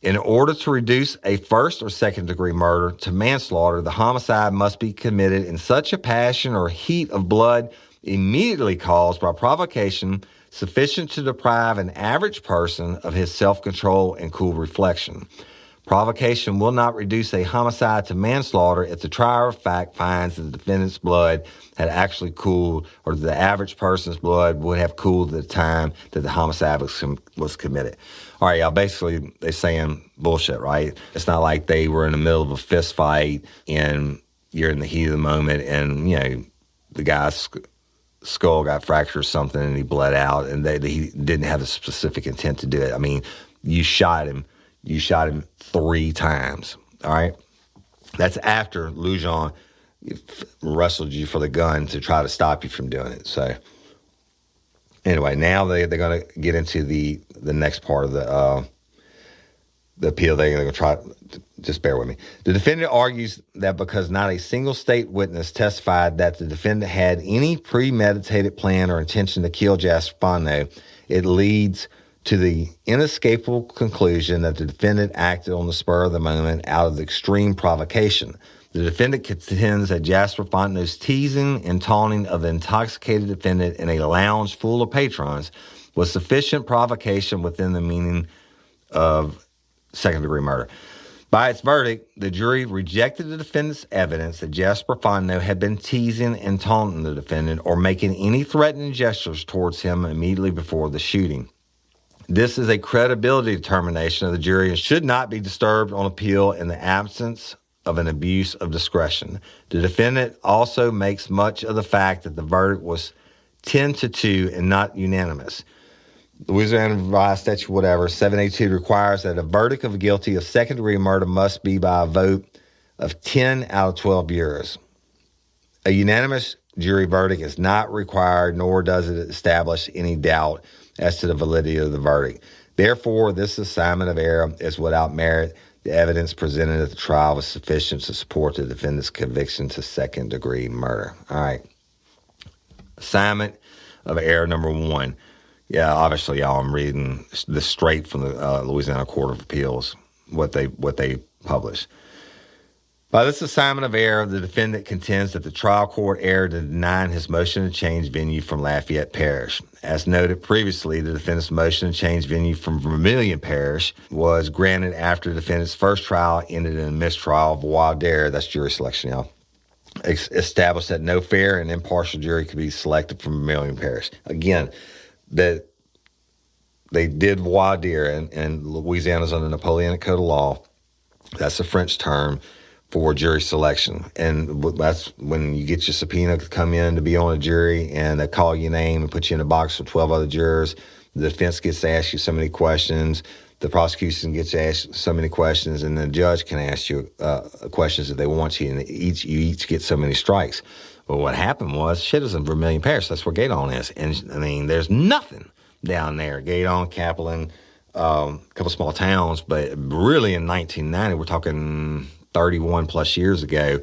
[SPEAKER 4] In order to reduce a first or second-degree murder to manslaughter, the homicide must be committed in such a passion or heat of blood immediately caused by provocation sufficient to deprive an average person of his self-control and cool reflection. Provocation will not reduce a homicide to manslaughter if the trier of fact finds that the defendant's blood had actually cooled, or the average person's blood would have cooled at the time that the homicide was committed. All right, y'all, basically they're saying bullshit, right? It's not like they were in the middle of a fist fight and you're in the heat of the moment and, you know, the guy's skull got fractured or something and he bled out and he didn't have a specific intent to do it. I mean, you shot him 3 times, all right? That's after Lujan wrestled you for the gun to try to stop you from doing it. So anyway, now they're going to get into the next part of the appeal. They're going to try, just bear with me. The defendant argues that because not a single state witness testified that the defendant had any premeditated plan or intention to kill Jasper Fontenot, it leads to the inescapable conclusion that the defendant acted on the spur of the moment out of extreme provocation. The defendant contends that Jasper Fontenot's teasing and taunting of the intoxicated defendant in a lounge full of patrons was sufficient provocation within the meaning of second-degree murder. By its verdict, the jury rejected the defendant's evidence that Jasper Fontenot had been teasing and taunting the defendant or making any threatening gestures towards him immediately before the shooting. This is a credibility determination of the jury and should not be disturbed on appeal in the absence of an abuse of discretion. The defendant also makes much of the fact that the verdict was 10-2 and not unanimous. Louisiana Revised Statute, 782 requires that a verdict of guilty of second-degree murder must be by a vote of 10 out of 12 jurors. A unanimous jury verdict is not required, nor does it establish any doubt as to the validity of the verdict. Therefore, this assignment of error is without merit. The evidence presented at the trial was sufficient to support the defendant's conviction to second-degree murder. All right. Assignment of error number 1. Yeah, obviously, y'all, I'm reading this straight from the Louisiana Court of Appeals, what they published. By this assignment of error, the defendant contends that the trial court erred in denying his motion to change venue from Lafayette Parish. As noted previously, the defendant's motion to change venue from Vermilion Parish was granted after the defendant's first trial ended in a mistrial of voir dire, that's jury selection, y'all, established that no fair and impartial jury could be selected from Vermilion Parish. Again, that they did voir dire, and Louisiana's under the Napoleonic Code of Law. That's a French term for jury selection. And that's when you get your subpoena to come in to be on a jury, and they call your name and put you in a box with 12 other jurors. The defense gets to ask you so many questions. The prosecution gets to ask so many questions, and the judge can ask you questions if they want to, and you each get so many strikes. But what happened was, shit is in Vermilion Parish. That's where Gaydon is. And, I mean, there's nothing down there. Gaydon, Kaplan, a couple small towns. But really in 1990, we're talking 31 plus years ago,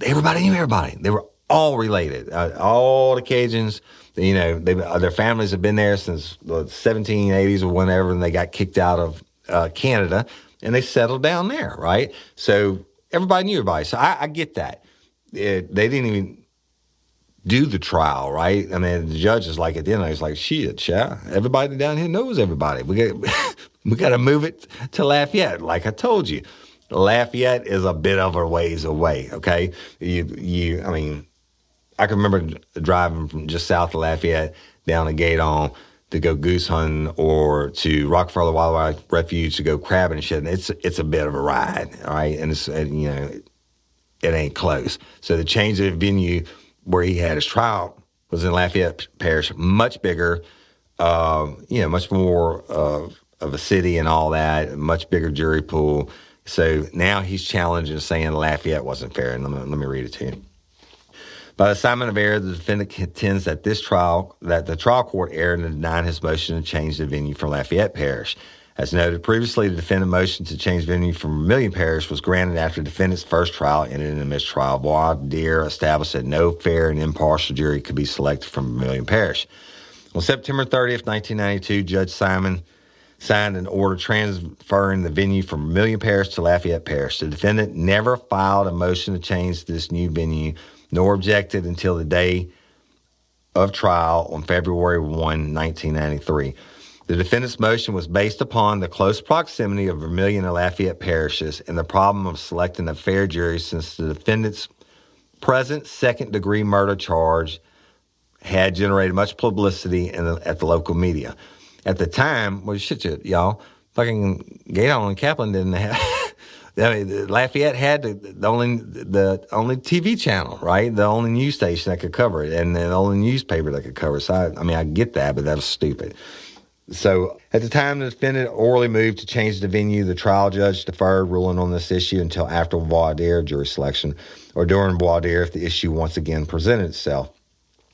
[SPEAKER 4] everybody knew everybody. They were all related. All the Cajuns, you know, their families have been there since the 1780s or whenever, and they got kicked out of Canada, and they settled down there, right? So everybody knew everybody. So I get that. They didn't even do the trial, right? I mean, the judge is like, at the end, he's like, shit, child, everybody down here knows everybody. We got to move it to Lafayette, like I told you. Lafayette is a bit of a ways away, okay? I mean, I can remember driving from just south of Lafayette down to Gaydon to go goose hunting or to Rockefeller Wildlife Refuge to go crabbing and shit. And it's a bit of a ride, all right? And you know, it ain't close. So the change of venue where he had his trial was in Lafayette Parish, much bigger, much more of a city and all that, much bigger jury pool. So now he's challenging, saying Lafayette wasn't fair. And let me read it to you. By assignment of error, the defendant contends that the trial court erred in denying his motion to change the venue for Lafayette Parish. As noted previously, the defendant's motion to change venue from Vermilion Parish was granted after the defendant's first trial ended in a mistrial. Voir dire established that no fair and impartial jury could be selected from Vermilion Parish. On September 30th, 1992, Judge Simon signed an order transferring the venue from Vermilion Parish to Lafayette Parish. The defendant never filed a motion to change this new venue, nor objected until the day of trial on February 1, 1993. The defendant's motion was based upon the close proximity of Vermilion and Lafayette parishes and the problem of selecting a fair jury since the defendant's present second-degree murder charge had generated much publicity at the local media. At the time, well, y'all, fucking Gaydon and Kaplan didn't have... I mean, Lafayette had the only TV channel, right? The only news station that could cover it, and the only newspaper that could cover it. So, I get that, but that was stupid. So, at the time the defendant orally moved to change the venue, the trial judge deferred ruling on this issue until after voir dire jury selection, or during voir dire if the issue once again presented itself.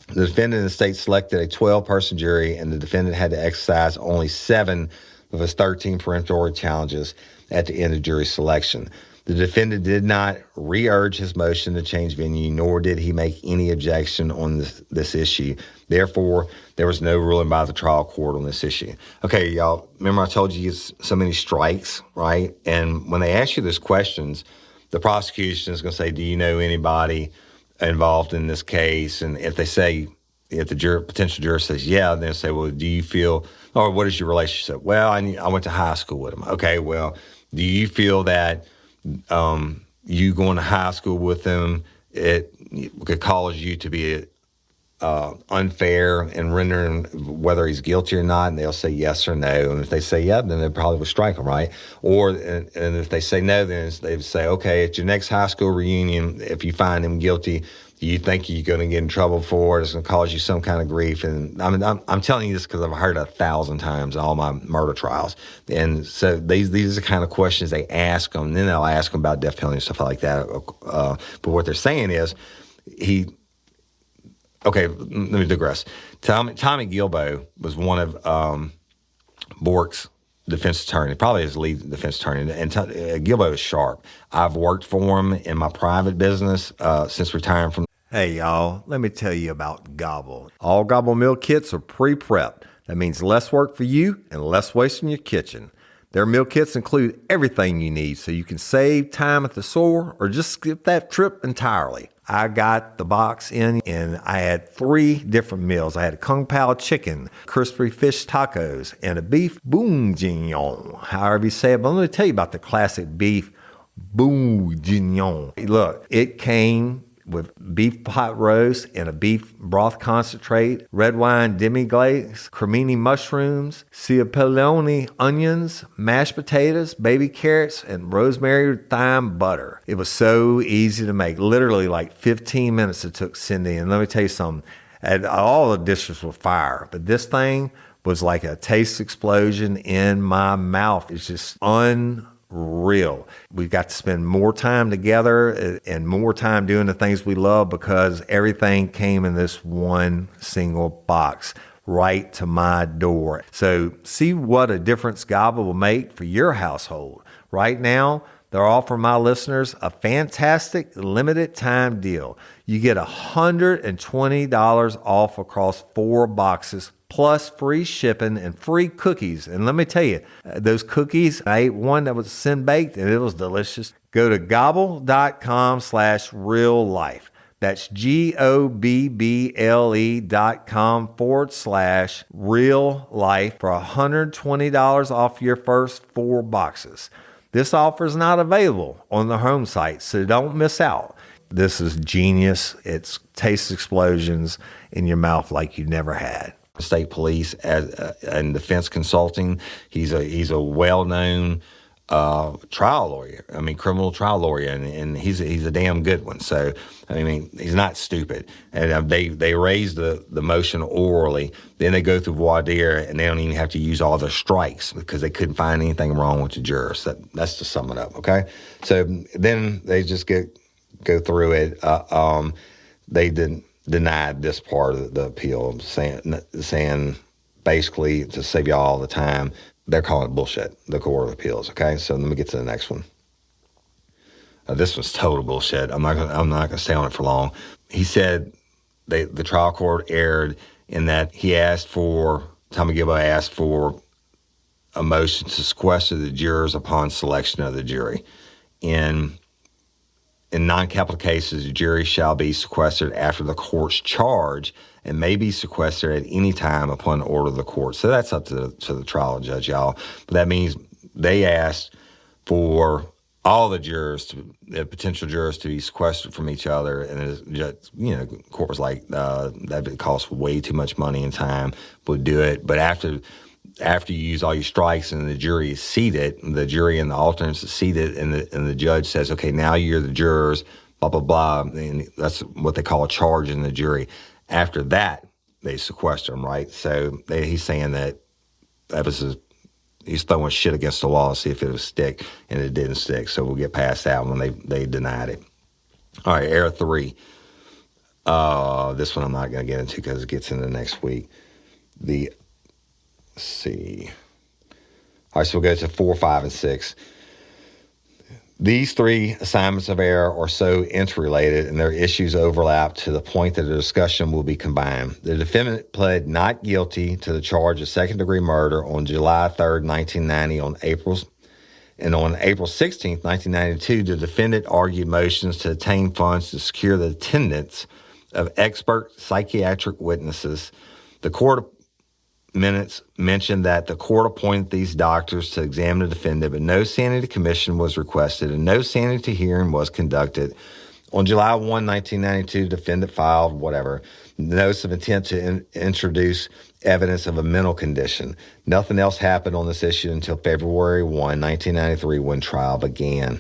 [SPEAKER 4] The defendant in the state selected a 12-person jury, and the defendant had to exercise only 7 of his 13 peremptory challenges at the end of jury selection. The defendant did not re-urge his motion to change venue, nor did he make any objection on this issue. Therefore, there was no ruling by the trial court on this issue. Okay, y'all, remember I told you so many strikes, right? And when they ask you these questions, the prosecution is going to say, do you know anybody involved in this case? And if the potential juror says, yeah, then they'll say, well, do you feel, or what is your relationship? Well, I went to high school with him. Okay, well, do you feel that you going to high school with him, it could cause you to be unfair in rendering whether he's guilty or not? And they'll say yes or no. And if they say yeah, then they probably would strike him, right? Or and if they say no, then they would say, okay, at your next high school reunion, if you find him guilty, do you think you're going to get in trouble for it? It's going to cause you some kind of grief. And I'm telling you this because I've heard it 1,000 times in all my murder trials. And so these are the kind of questions they ask them. And then they'll ask them about death penalty and stuff like that. But what they're saying is okay, let me digress. Tommy Gilbo was one of Bork's defense attorney, probably his lead defense attorney, and Gilbo is sharp. I've worked for him in my private business since retiring from. Hey, y'all, let me tell you about Gobble. All Gobble meal kits are pre-prepped. That means less work for you and less waste in your kitchen. Their meal kits include everything you need so you can save time at the store or just skip that trip entirely. I got the box in and I had 3 different meals. I had a Kung Pao chicken, crispy fish tacos, and a beef bourguignon, however you say it. But let me tell you about the classic beef bourguignon. Look, it came with beef pot roast and a beef broth concentrate, red wine demi-glaze, cremini mushrooms, cipollone onions, mashed potatoes, baby carrots, and rosemary thyme butter. It was so easy to make. Literally like 15 minutes it took Cindy. And let me tell you something, all the dishes were fire, but this thing was like a taste explosion in my mouth. It's just unreal. We've got to spend more time together and more time doing the things we love because everything came in this one single box right to my door. So see what a difference Gobble will make for your household. Right now, they're offering my listeners a fantastic limited time deal. You get $120 off across 4 boxes plus free shipping and free cookies. And let me tell you, those cookies, I ate one that was sin baked and it was delicious. Go to gobble.com/reallife. That's GOBBLE.com/real-life for $120 off your first 4 boxes. This offer is not available on the home site, so don't miss out. This is genius. It's taste explosions in your mouth like you never had. State police and defense consulting. He's a well-known trial lawyer. I mean, criminal trial lawyer, and he's a damn good one. So, I mean, he's not stupid. And they raise the motion orally, then they go through voir dire, and they don't even have to use all their strikes because they couldn't find anything wrong with the jurors. That's to sum it up, okay? So then they just go through it. they denied this part of the appeal, saying basically, to save y'all all the time, they're calling it bullshit, the Court of Appeals. Okay, so let me get to the next one. This was total bullshit. I'm not gonna stay on it for long. He said the trial court erred in that Tommy Gilbo asked for a motion to sequester the jurors upon selection of the jury. In non-capital cases, the jury shall be sequestered after the court's charge and may be sequestered at any time upon order of the court. So that's up to the trial judge, y'all. But that means they asked for all the potential jurors to be sequestered from each other. And the court was like, that would cost way too much money and time, would do it. But after you use all your strikes and the jury is seated, the jury and the alternates are seated, and the judge says, okay, now you're the jurors, blah, blah, blah. And that's what they call a charge in the jury. After that, they sequester them, right? So he's saying that he's throwing shit against the wall to see if it would stick, and it didn't stick. So we'll get past that when they denied it. All right, error 3. This one I'm not going to get into because it gets into next week. Let's see. All right, so we'll go to 4, 5, and 6. These 3 assignments of error are so interrelated and their issues overlap to the point that the discussion will be combined. The defendant pled not guilty to the charge of second-degree murder on July 3rd, 1990. On April 16th, 1992, the defendant argued motions to obtain funds to secure the attendance of expert psychiatric witnesses. The court minutes mentioned that the court appointed these doctors to examine the defendant, but no sanity commission was requested and no sanity hearing was conducted. On July 1, 1992, the defendant filed notice of intent to introduce evidence of a mental condition. Nothing else happened on this issue until February 1, 1993, when trial began.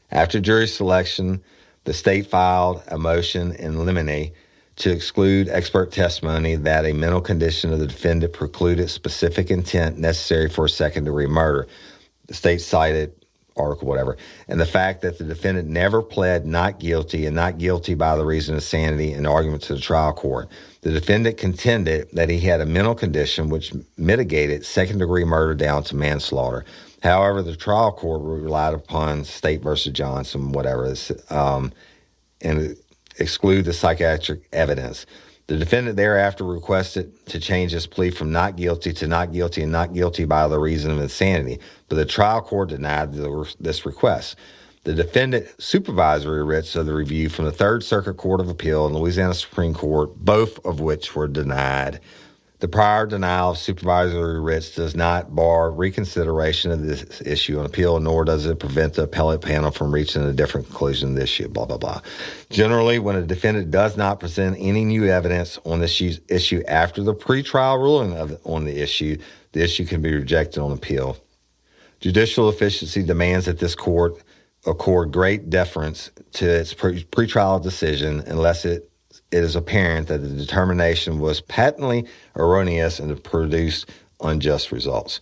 [SPEAKER 4] After jury selection, the state filed a motion in limine to exclude expert testimony that a mental condition of the defendant precluded specific intent necessary for a second-degree murder. The state cited and the fact that the defendant never pled not guilty and not guilty by the reason of sanity in argument to the trial court. The defendant contended that he had a mental condition which mitigated second-degree murder down to manslaughter. However, the trial court relied upon State versus Johnson, and exclude the psychiatric evidence. The defendant thereafter requested to change his plea from not guilty to not guilty and not guilty by the reason of insanity, but the trial court denied this request. The defendant supervisory writs of the review from the Third Circuit Court of Appeal and Louisiana Supreme Court, both of which were denied. The prior denial of supervisory writs does not bar reconsideration of this issue on appeal, nor does it prevent the appellate panel from reaching a different conclusion of the issue, blah, blah, blah. Generally, when a defendant does not present any new evidence on this issue after the pretrial ruling on the issue can be rejected on appeal. Judicial efficiency demands that this court accord great deference to its pretrial decision unless it is apparent that the determination was patently erroneous and produced unjust results.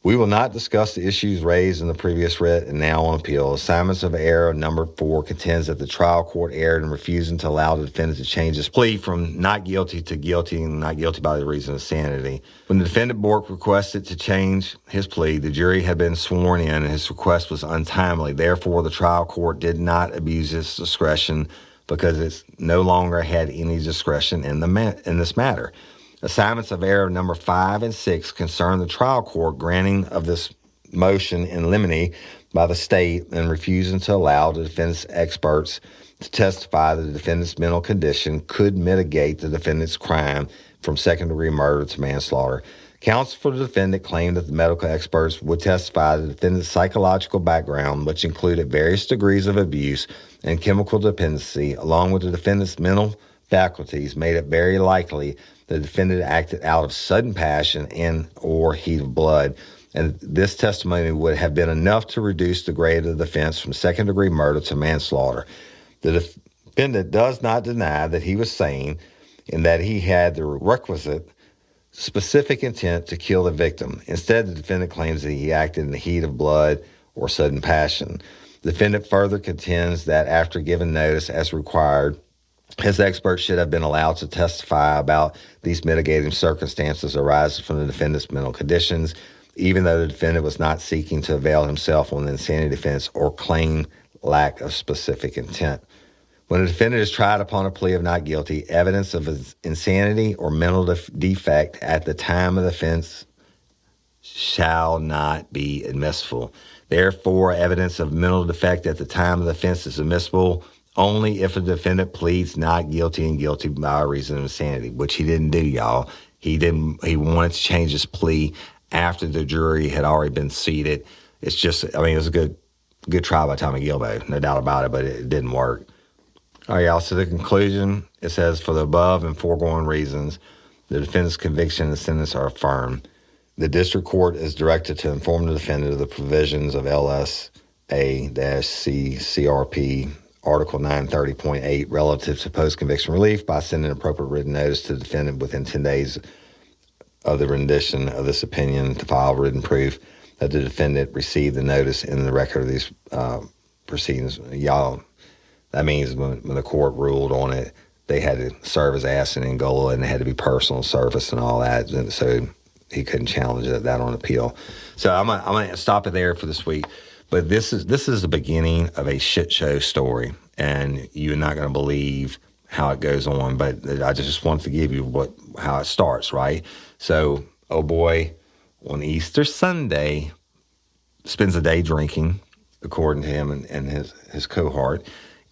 [SPEAKER 4] We will not discuss the issues raised in the previous writ and now on appeal. Assignments of error number 4 contends that the trial court erred in refusing to allow the defendant to change his plea from not guilty to guilty and not guilty by the reason of sanity. When the defendant Bork requested to change his plea, the jury had been sworn in and his request was untimely. Therefore, the trial court did not abuse its discretion because it no longer had any discretion in this matter. Assignments of error number 5 and 6 concern the trial court granting of this motion in limine by the state and refusing to allow the defendant's experts to testify that the defendant's mental condition could mitigate the defendant's crime from second-degree murder to manslaughter. Counsel for the defendant claimed that the medical experts would testify the defendant's psychological background, which included various degrees of abuse and chemical dependency, along with the defendant's mental faculties, made it very likely the defendant acted out of sudden passion and or heat of blood, and this testimony would have been enough to reduce the grade of the offense from second-degree murder to manslaughter. The defendant does not deny that he was sane and that he had the requisite specific intent to kill the victim. Instead, the defendant claims that he acted in the heat of blood or sudden passion. The defendant further contends that after given notice as required, his expert should have been allowed to testify about these mitigating circumstances arising from the defendant's mental conditions, even though the defendant was not seeking to avail himself on the insanity defense or claim lack of specific intent. When a defendant is tried upon a plea of not guilty, evidence of insanity or mental defect at the time of the offense shall not be admissible. Therefore, evidence of mental defect at the time of the offense is admissible only if a defendant pleads not guilty and guilty by reason of insanity, which he didn't do, y'all. He wanted to change his plea after the jury had already been seated. It's just, it was a good trial by Tommy Gilbo, no doubt about it, but it didn't work. All right, y'all, so the conclusion, it says, for the above and foregoing reasons, the defendant's conviction and sentence are affirmed. The district court is directed to inform the defendant of the provisions of LSA-C-CRP Article 930.8 relative to post-conviction relief by sending appropriate written notice to the defendant within 10 days of the rendition of this opinion to file written proof that the defendant received the notice in the record of these proceedings. Y'all, that means when the court ruled on it, they had to serve his ass in Angola and it had to be personal service and all that. And so he couldn't challenge that on appeal. So I'm gonna stop it there for this week. But this is the beginning of a shit show story, and you're not gonna believe how it goes on. But I just want to give you how it starts, right? So, oh boy, on Easter Sunday, spends a day drinking, according to him and his cohort,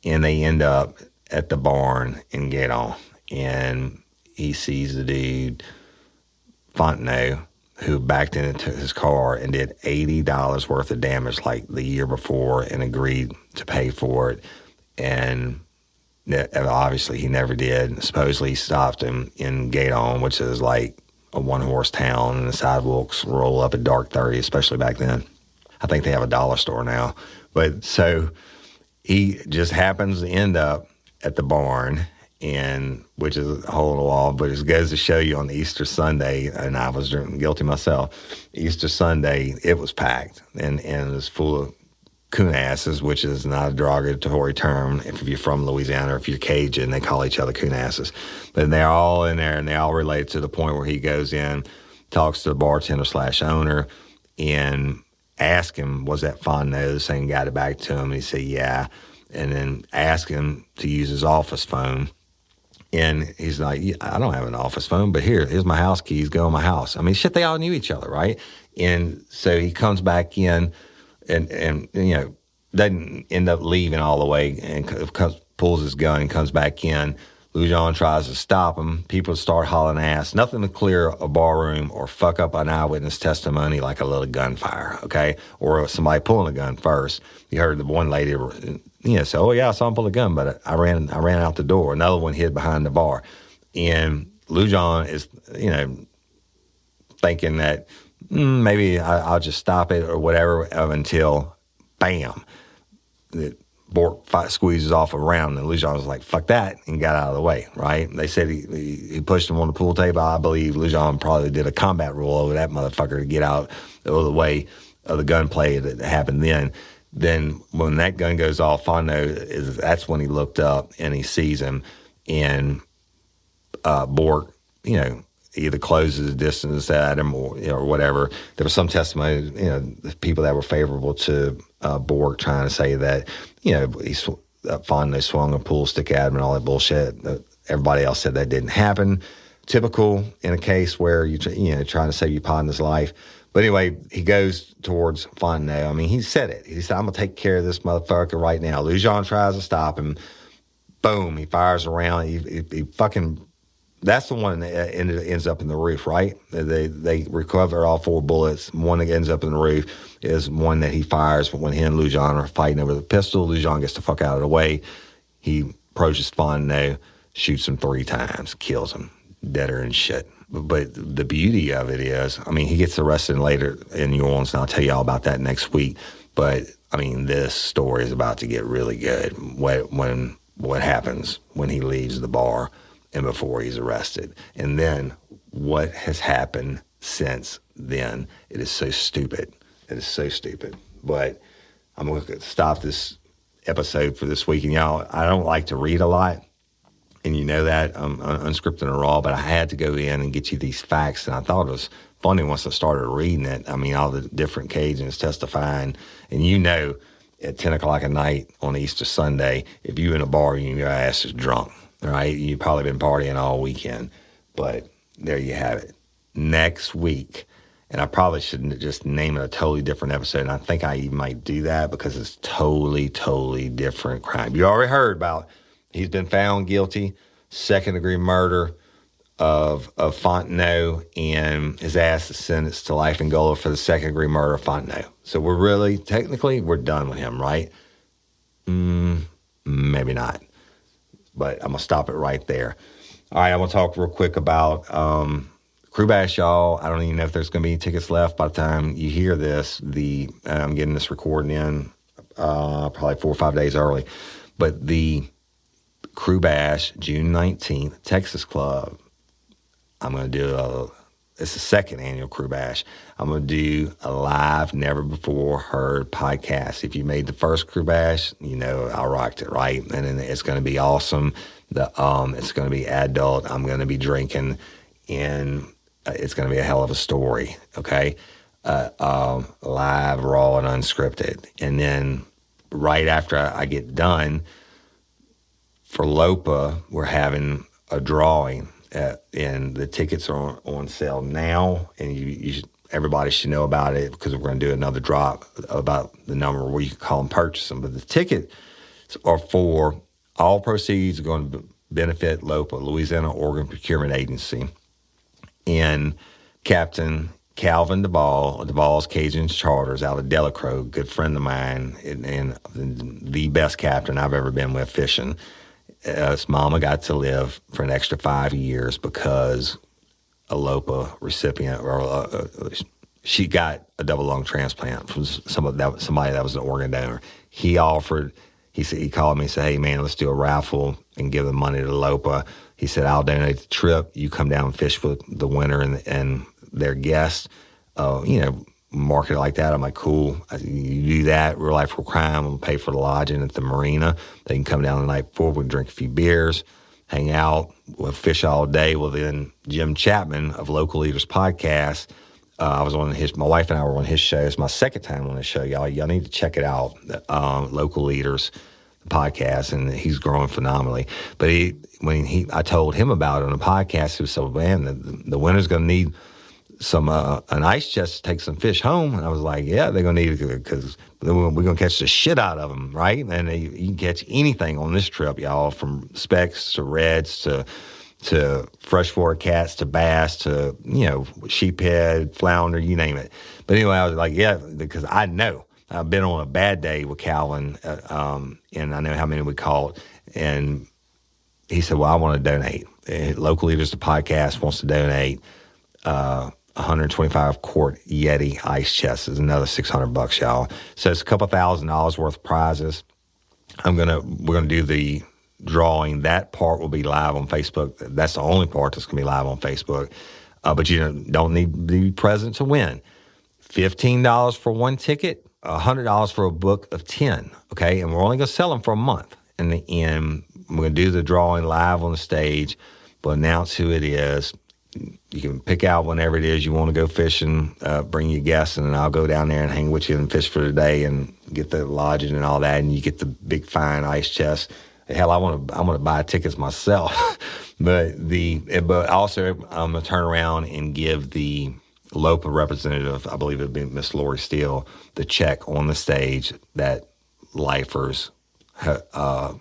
[SPEAKER 4] and they end up at the barn in Gaydon, and he sees the dude Fontenot, who backed into his car and did $80 worth of damage like the year before and agreed to pay for it. And obviously he never did. Supposedly he stopped him in Gaydon, which is like a one-horse town, and the sidewalks roll up at dark 30, especially back then. I think they have a dollar store now. But so he just happens to end up at the barn, and which is a hole in the wall, but it goes to show you on Easter Sunday, and I was guilty myself, Easter Sunday, it was packed, and it was full of coon asses, which is not a derogatory term. If you're from Louisiana or if you're Cajun, they call each other coon asses. But they're all in there, and they all relate to the point where he goes in, talks to the bartender / owner, and asks him, was that Fontenot the same guy that back to him? And he said, yeah. And then ask him to use his office phone. And he's like, I don't have an office phone, but here's my house keys, go in my house. I mean, shit, they all knew each other, right? And so he comes back in and doesn't end up leaving all the way, and pulls his gun and comes back in. Lujan tries to stop him. People start hauling ass. Nothing to clear a barroom or fuck up an eyewitness testimony like a little gunfire, okay? Or somebody pulling a gun first. You heard the one lady, say, oh yeah, I saw him pull a gun, but I ran out the door. Another one hid behind the bar. And Lujan is, thinking that maybe I'll just stop it or whatever until, bam, Bork squeezes off around, and Lujan was like, fuck that, and got out of the way, right? They said he pushed him on the pool table. I believe Lujan probably did a combat rule over that motherfucker to get out of the way of the gunplay that happened then. Then when that gun goes off, that's when he looked up and he sees him, and Bork, either closes the distance at him or whatever. There was some testimony, the people that were favorable to Bork trying to say that, Fontenot swung a pool stick at him and all that bullshit. Everybody else said that didn't happen. Typical in a case where trying to save your partner's life. But anyway, he goes towards Fontenot. I mean, he said it. He said, I'm going to take care of this motherfucker right now. Lujan tries to stop him. Boom, he fires around. He fucking... That's the one that ends up in the roof, right? They recover all 4 bullets. One that ends up in the roof is one that he fires when he and Lujan are fighting over the pistol. Lujan gets the fuck out of the way. He approaches Fontenot, shoots him 3 times, kills him, deader and shit. But the beauty of it is, he gets arrested later in New Orleans, and I'll tell you all about that next week. But, this story is about to get really good. What happens when he leaves the bar and before he's arrested. And then what has happened since then. It is so stupid. It is so stupid. But I'm going to stop this episode for this week. And y'all, I don't like to read a lot. And you know that, I'm unscripted and raw, but I had to go in and get you these facts. And I thought it was funny once I started reading it. I mean, all the different Cajuns testifying. And you know, at 10 o'clock at night on Easter Sunday, if you in a bar, your ass is drunk, right? You've probably been partying all weekend. But there you have it. Next week, and I probably shouldn't just name it a totally different episode, and I think I even might do that because it's totally different crime. You already heard about he's been found guilty, second-degree murder of Fontenot, and his ass is sentenced to life in Gola for the second-degree murder of Fontenot. So we're done with him, right? Maybe not. But I'm going to stop it right there. All right, I'm going to talk real quick about Crew Bash, y'all. I don't even know if there's going to be any tickets left by the time you hear this. I'm getting this recording in probably 4 or 5 days early. But the Crew Bash, June 19th, Texas Club. I'm going to do it's the second annual Crew Bash. I'm going to do a live, never before heard podcast. If you made the first Crew Bash, you know I rocked it, right? And then it's going to be awesome. It's going to be adult. I'm going to be drinking, and it's going to be a hell of a story, okay? Live, raw, and unscripted. And then right after I get done, for LOPA, we're having a drawing, and the tickets are on sale now, and everybody should know about it because we're going to do another drop about the number where you can call and purchase them. But the tickets are for all proceeds are going to benefit LOPA, Louisiana Organ Procurement Agency, and Captain Calvin Duvall, Duvall's Cajun Charters out of Delacroix, good friend of mine, and the best captain I've ever been with fishing. His mama got to live for an extra 5 years because a LOPA recipient, or she got a double lung transplant from somebody that was an organ donor. He offered, he called me and said, "Hey man, let's do a raffle and give the money to LOPA." He said, "I'll donate the trip. You come down and fish with the winner and their guests." Market it like that. I'm like, cool. You do that, Real Life Real Crime. I'm going to pay for the lodging at the marina. They can come down the night before. We can drink a few beers, hang out. We'll fish all day. Well, then Jim Chapman of Local Leaders Podcast, I was on my wife and I were on his show. It's my second time on his show, y'all. Y'all need to check it out. Local Leaders Podcast, and he's growing phenomenally. But I told him about it on the podcast. He was so, man, the winter's going to need an ice chest to take some fish home. And I was like, yeah, they're going to need it because we're going to catch the shit out of them, right? And you can catch anything on this trip, y'all, from specks to reds to freshwater cats to bass to, sheephead, flounder, you name it. But anyway, I was like, yeah, because I know I've been on a bad day with Calvin, and I know how many we caught. And he said, well, I want to donate. Local Leaders, the podcast, wants to donate 125 quart Yeti ice chest is another $600, y'all. So it's a couple $1,000s worth of prizes. We're gonna do the drawing. That part will be live on Facebook. That's the only part that's gonna be live on Facebook. But you don't need to be present to win. $15 for one ticket, $100 for a book of 10. Okay, and we're only gonna sell them for a month. In the end, we're gonna do the drawing live on the stage. We'll announce who it is. You can pick out whenever it is you want to go fishing, bring your guests, and I'll go down there and hang with you and fish for the day and get the lodging and all that, and you get the big fine ice chest. Hell, I'm gonna buy tickets myself, but also I'm gonna turn around and give the LOPA representative, I believe it'd be Miss Lori Steele, the check on the stage that lifers, the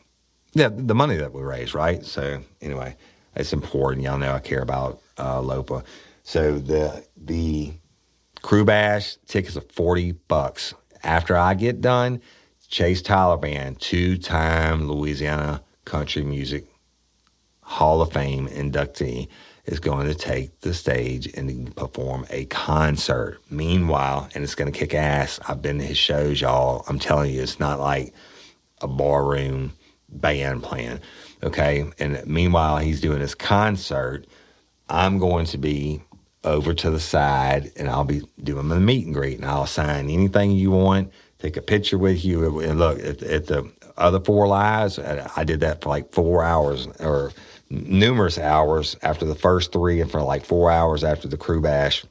[SPEAKER 4] money that we raise, right? So anyway. It's important. Y'all know I care about LOPA. So the Crew Bash tickets are $40. After I get done, Chase Tyler Band, 2-time Louisiana Country Music Hall of Fame inductee, is going to take the stage and perform a concert. Meanwhile, and it's going to kick ass. I've been to his shows, y'all. I'm telling you, it's not like a barroom band playing. Okay, and meanwhile, he's doing his concert. I'm going to be over to the side, and I'll be doing the meet and greet, and I'll sign anything you want take a picture with you. And look, at the other 4 lives, I did that for like 4 hours or numerous hours after the first 3 and for like 4 hours after the crew bash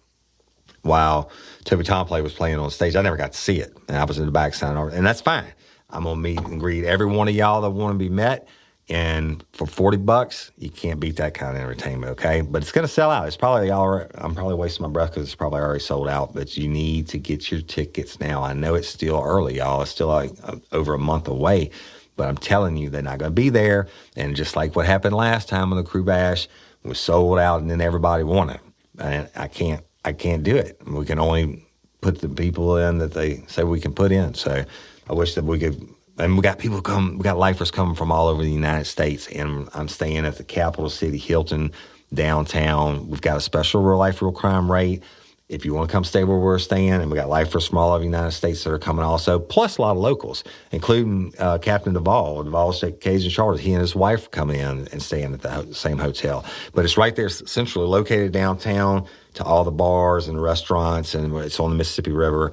[SPEAKER 4] while Toby Tomplay was playing on stage. I never got to see it, and I was in the back signing, and that's fine. I'm going to meet and greet every one of y'all that want to be met. And for $40, you can't beat that kind of entertainment, okay? But it's going to sell out. It's probably I'm probably wasting my breath because it's probably already sold out. But you need to get your tickets now. I know it's still early, y'all. It's still like over a month away. But I'm telling you, they're not going to be there. And just like what happened last time on the Crew Bash, was sold out, and then everybody wanted it. And I can't do it. We can only put the people in that they say we can put in. So I wish that we could. And we got lifers coming from all over the United States, and I'm staying at the capital city, Hilton, downtown. We've got a special real life, real crime rate. If you want to come stay where we're staying, and we got lifers from all over the United States that are coming also, plus a lot of locals, including Captain Duvall's Cajun Killer. He and his wife come in and staying at the same hotel. But it's right there, centrally located downtown to all the bars and restaurants, and it's on the Mississippi River.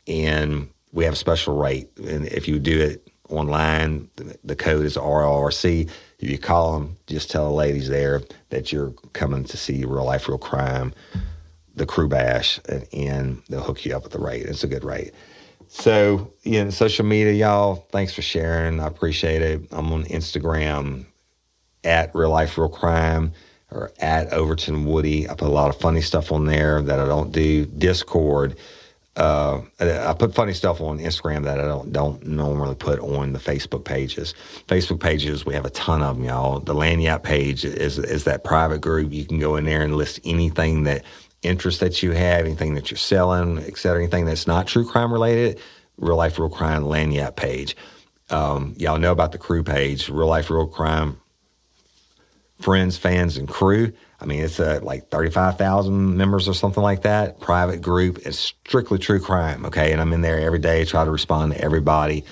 [SPEAKER 4] And we have a special rate. And if you do it online, the code is RLRC. If you call them, just tell the ladies there that you're coming to see Real Life, Real Crime, the Crew Bash, and they'll hook you up with the rate. It's a good rate. So, social media, y'all, thanks for sharing. I appreciate it. I'm on Instagram at Real Life, Real Crime or at Overton Woody. I put a lot of funny stuff on there that I don't do. Discord. I put funny stuff on Instagram that I don't normally put on the Facebook pages. Facebook pages, we have a ton of them, y'all. The Lanyap page is that private group. You can go in there and list anything that interests that you have, anything that you're selling, et cetera, anything that's not true crime related. Real Life, Real Crime Lanyap page. Y'all know about the crew page, Real Life, Real Crime Friends, Fans, and Crew. I mean, it's like 35,000 members or something like that. Private group. It's strictly true crime, okay? And I'm in there every day, try to respond to everybody.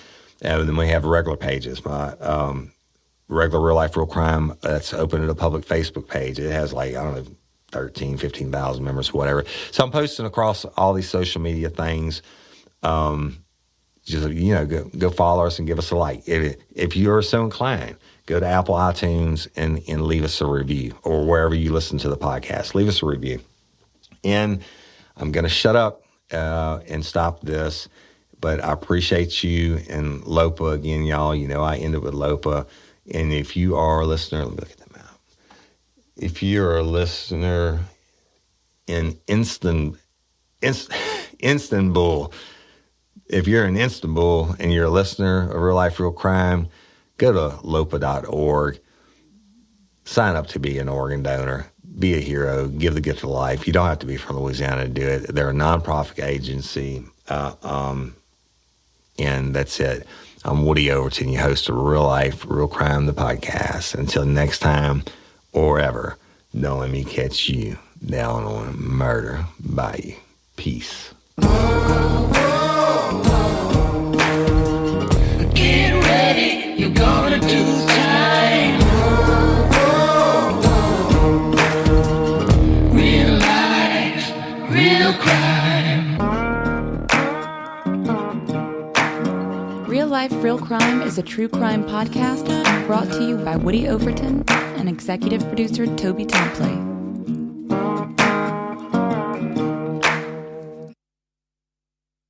[SPEAKER 4] And then we have regular pages. My regular Real Life, Real Crime, that's open to a public Facebook page. It has 15,000 members, whatever. So I'm posting across all these social media things. Just, go follow us and give us a like. If you're so inclined, go to Apple iTunes and leave us a review, or wherever you listen to the podcast. Leave us a review. And I'm going to shut up and stop this, but I appreciate you. And Lopa, again, y'all, I ended with Lopa. And if you are a listener, let me look at the map. If you're a listener in Istanbul, if you're in Istanbul and you're a listener of Real Life, Real Crime, go to lopa.org, sign up to be an organ donor, be a hero, give the gift of life. You don't have to be from Louisiana to do it. They're a nonprofit agency, and that's it. I'm Woody Overton, your host of Real Life, Real Crime, the podcast. Until next time or ever, don't let me catch you down on murder. Bye. Peace.
[SPEAKER 3] Get ready, you're gonna do time. Real life, real crime.
[SPEAKER 1] Real Life, Real Crime is a true crime podcast brought to you by Woody Overton and executive producer Toby Tomplay.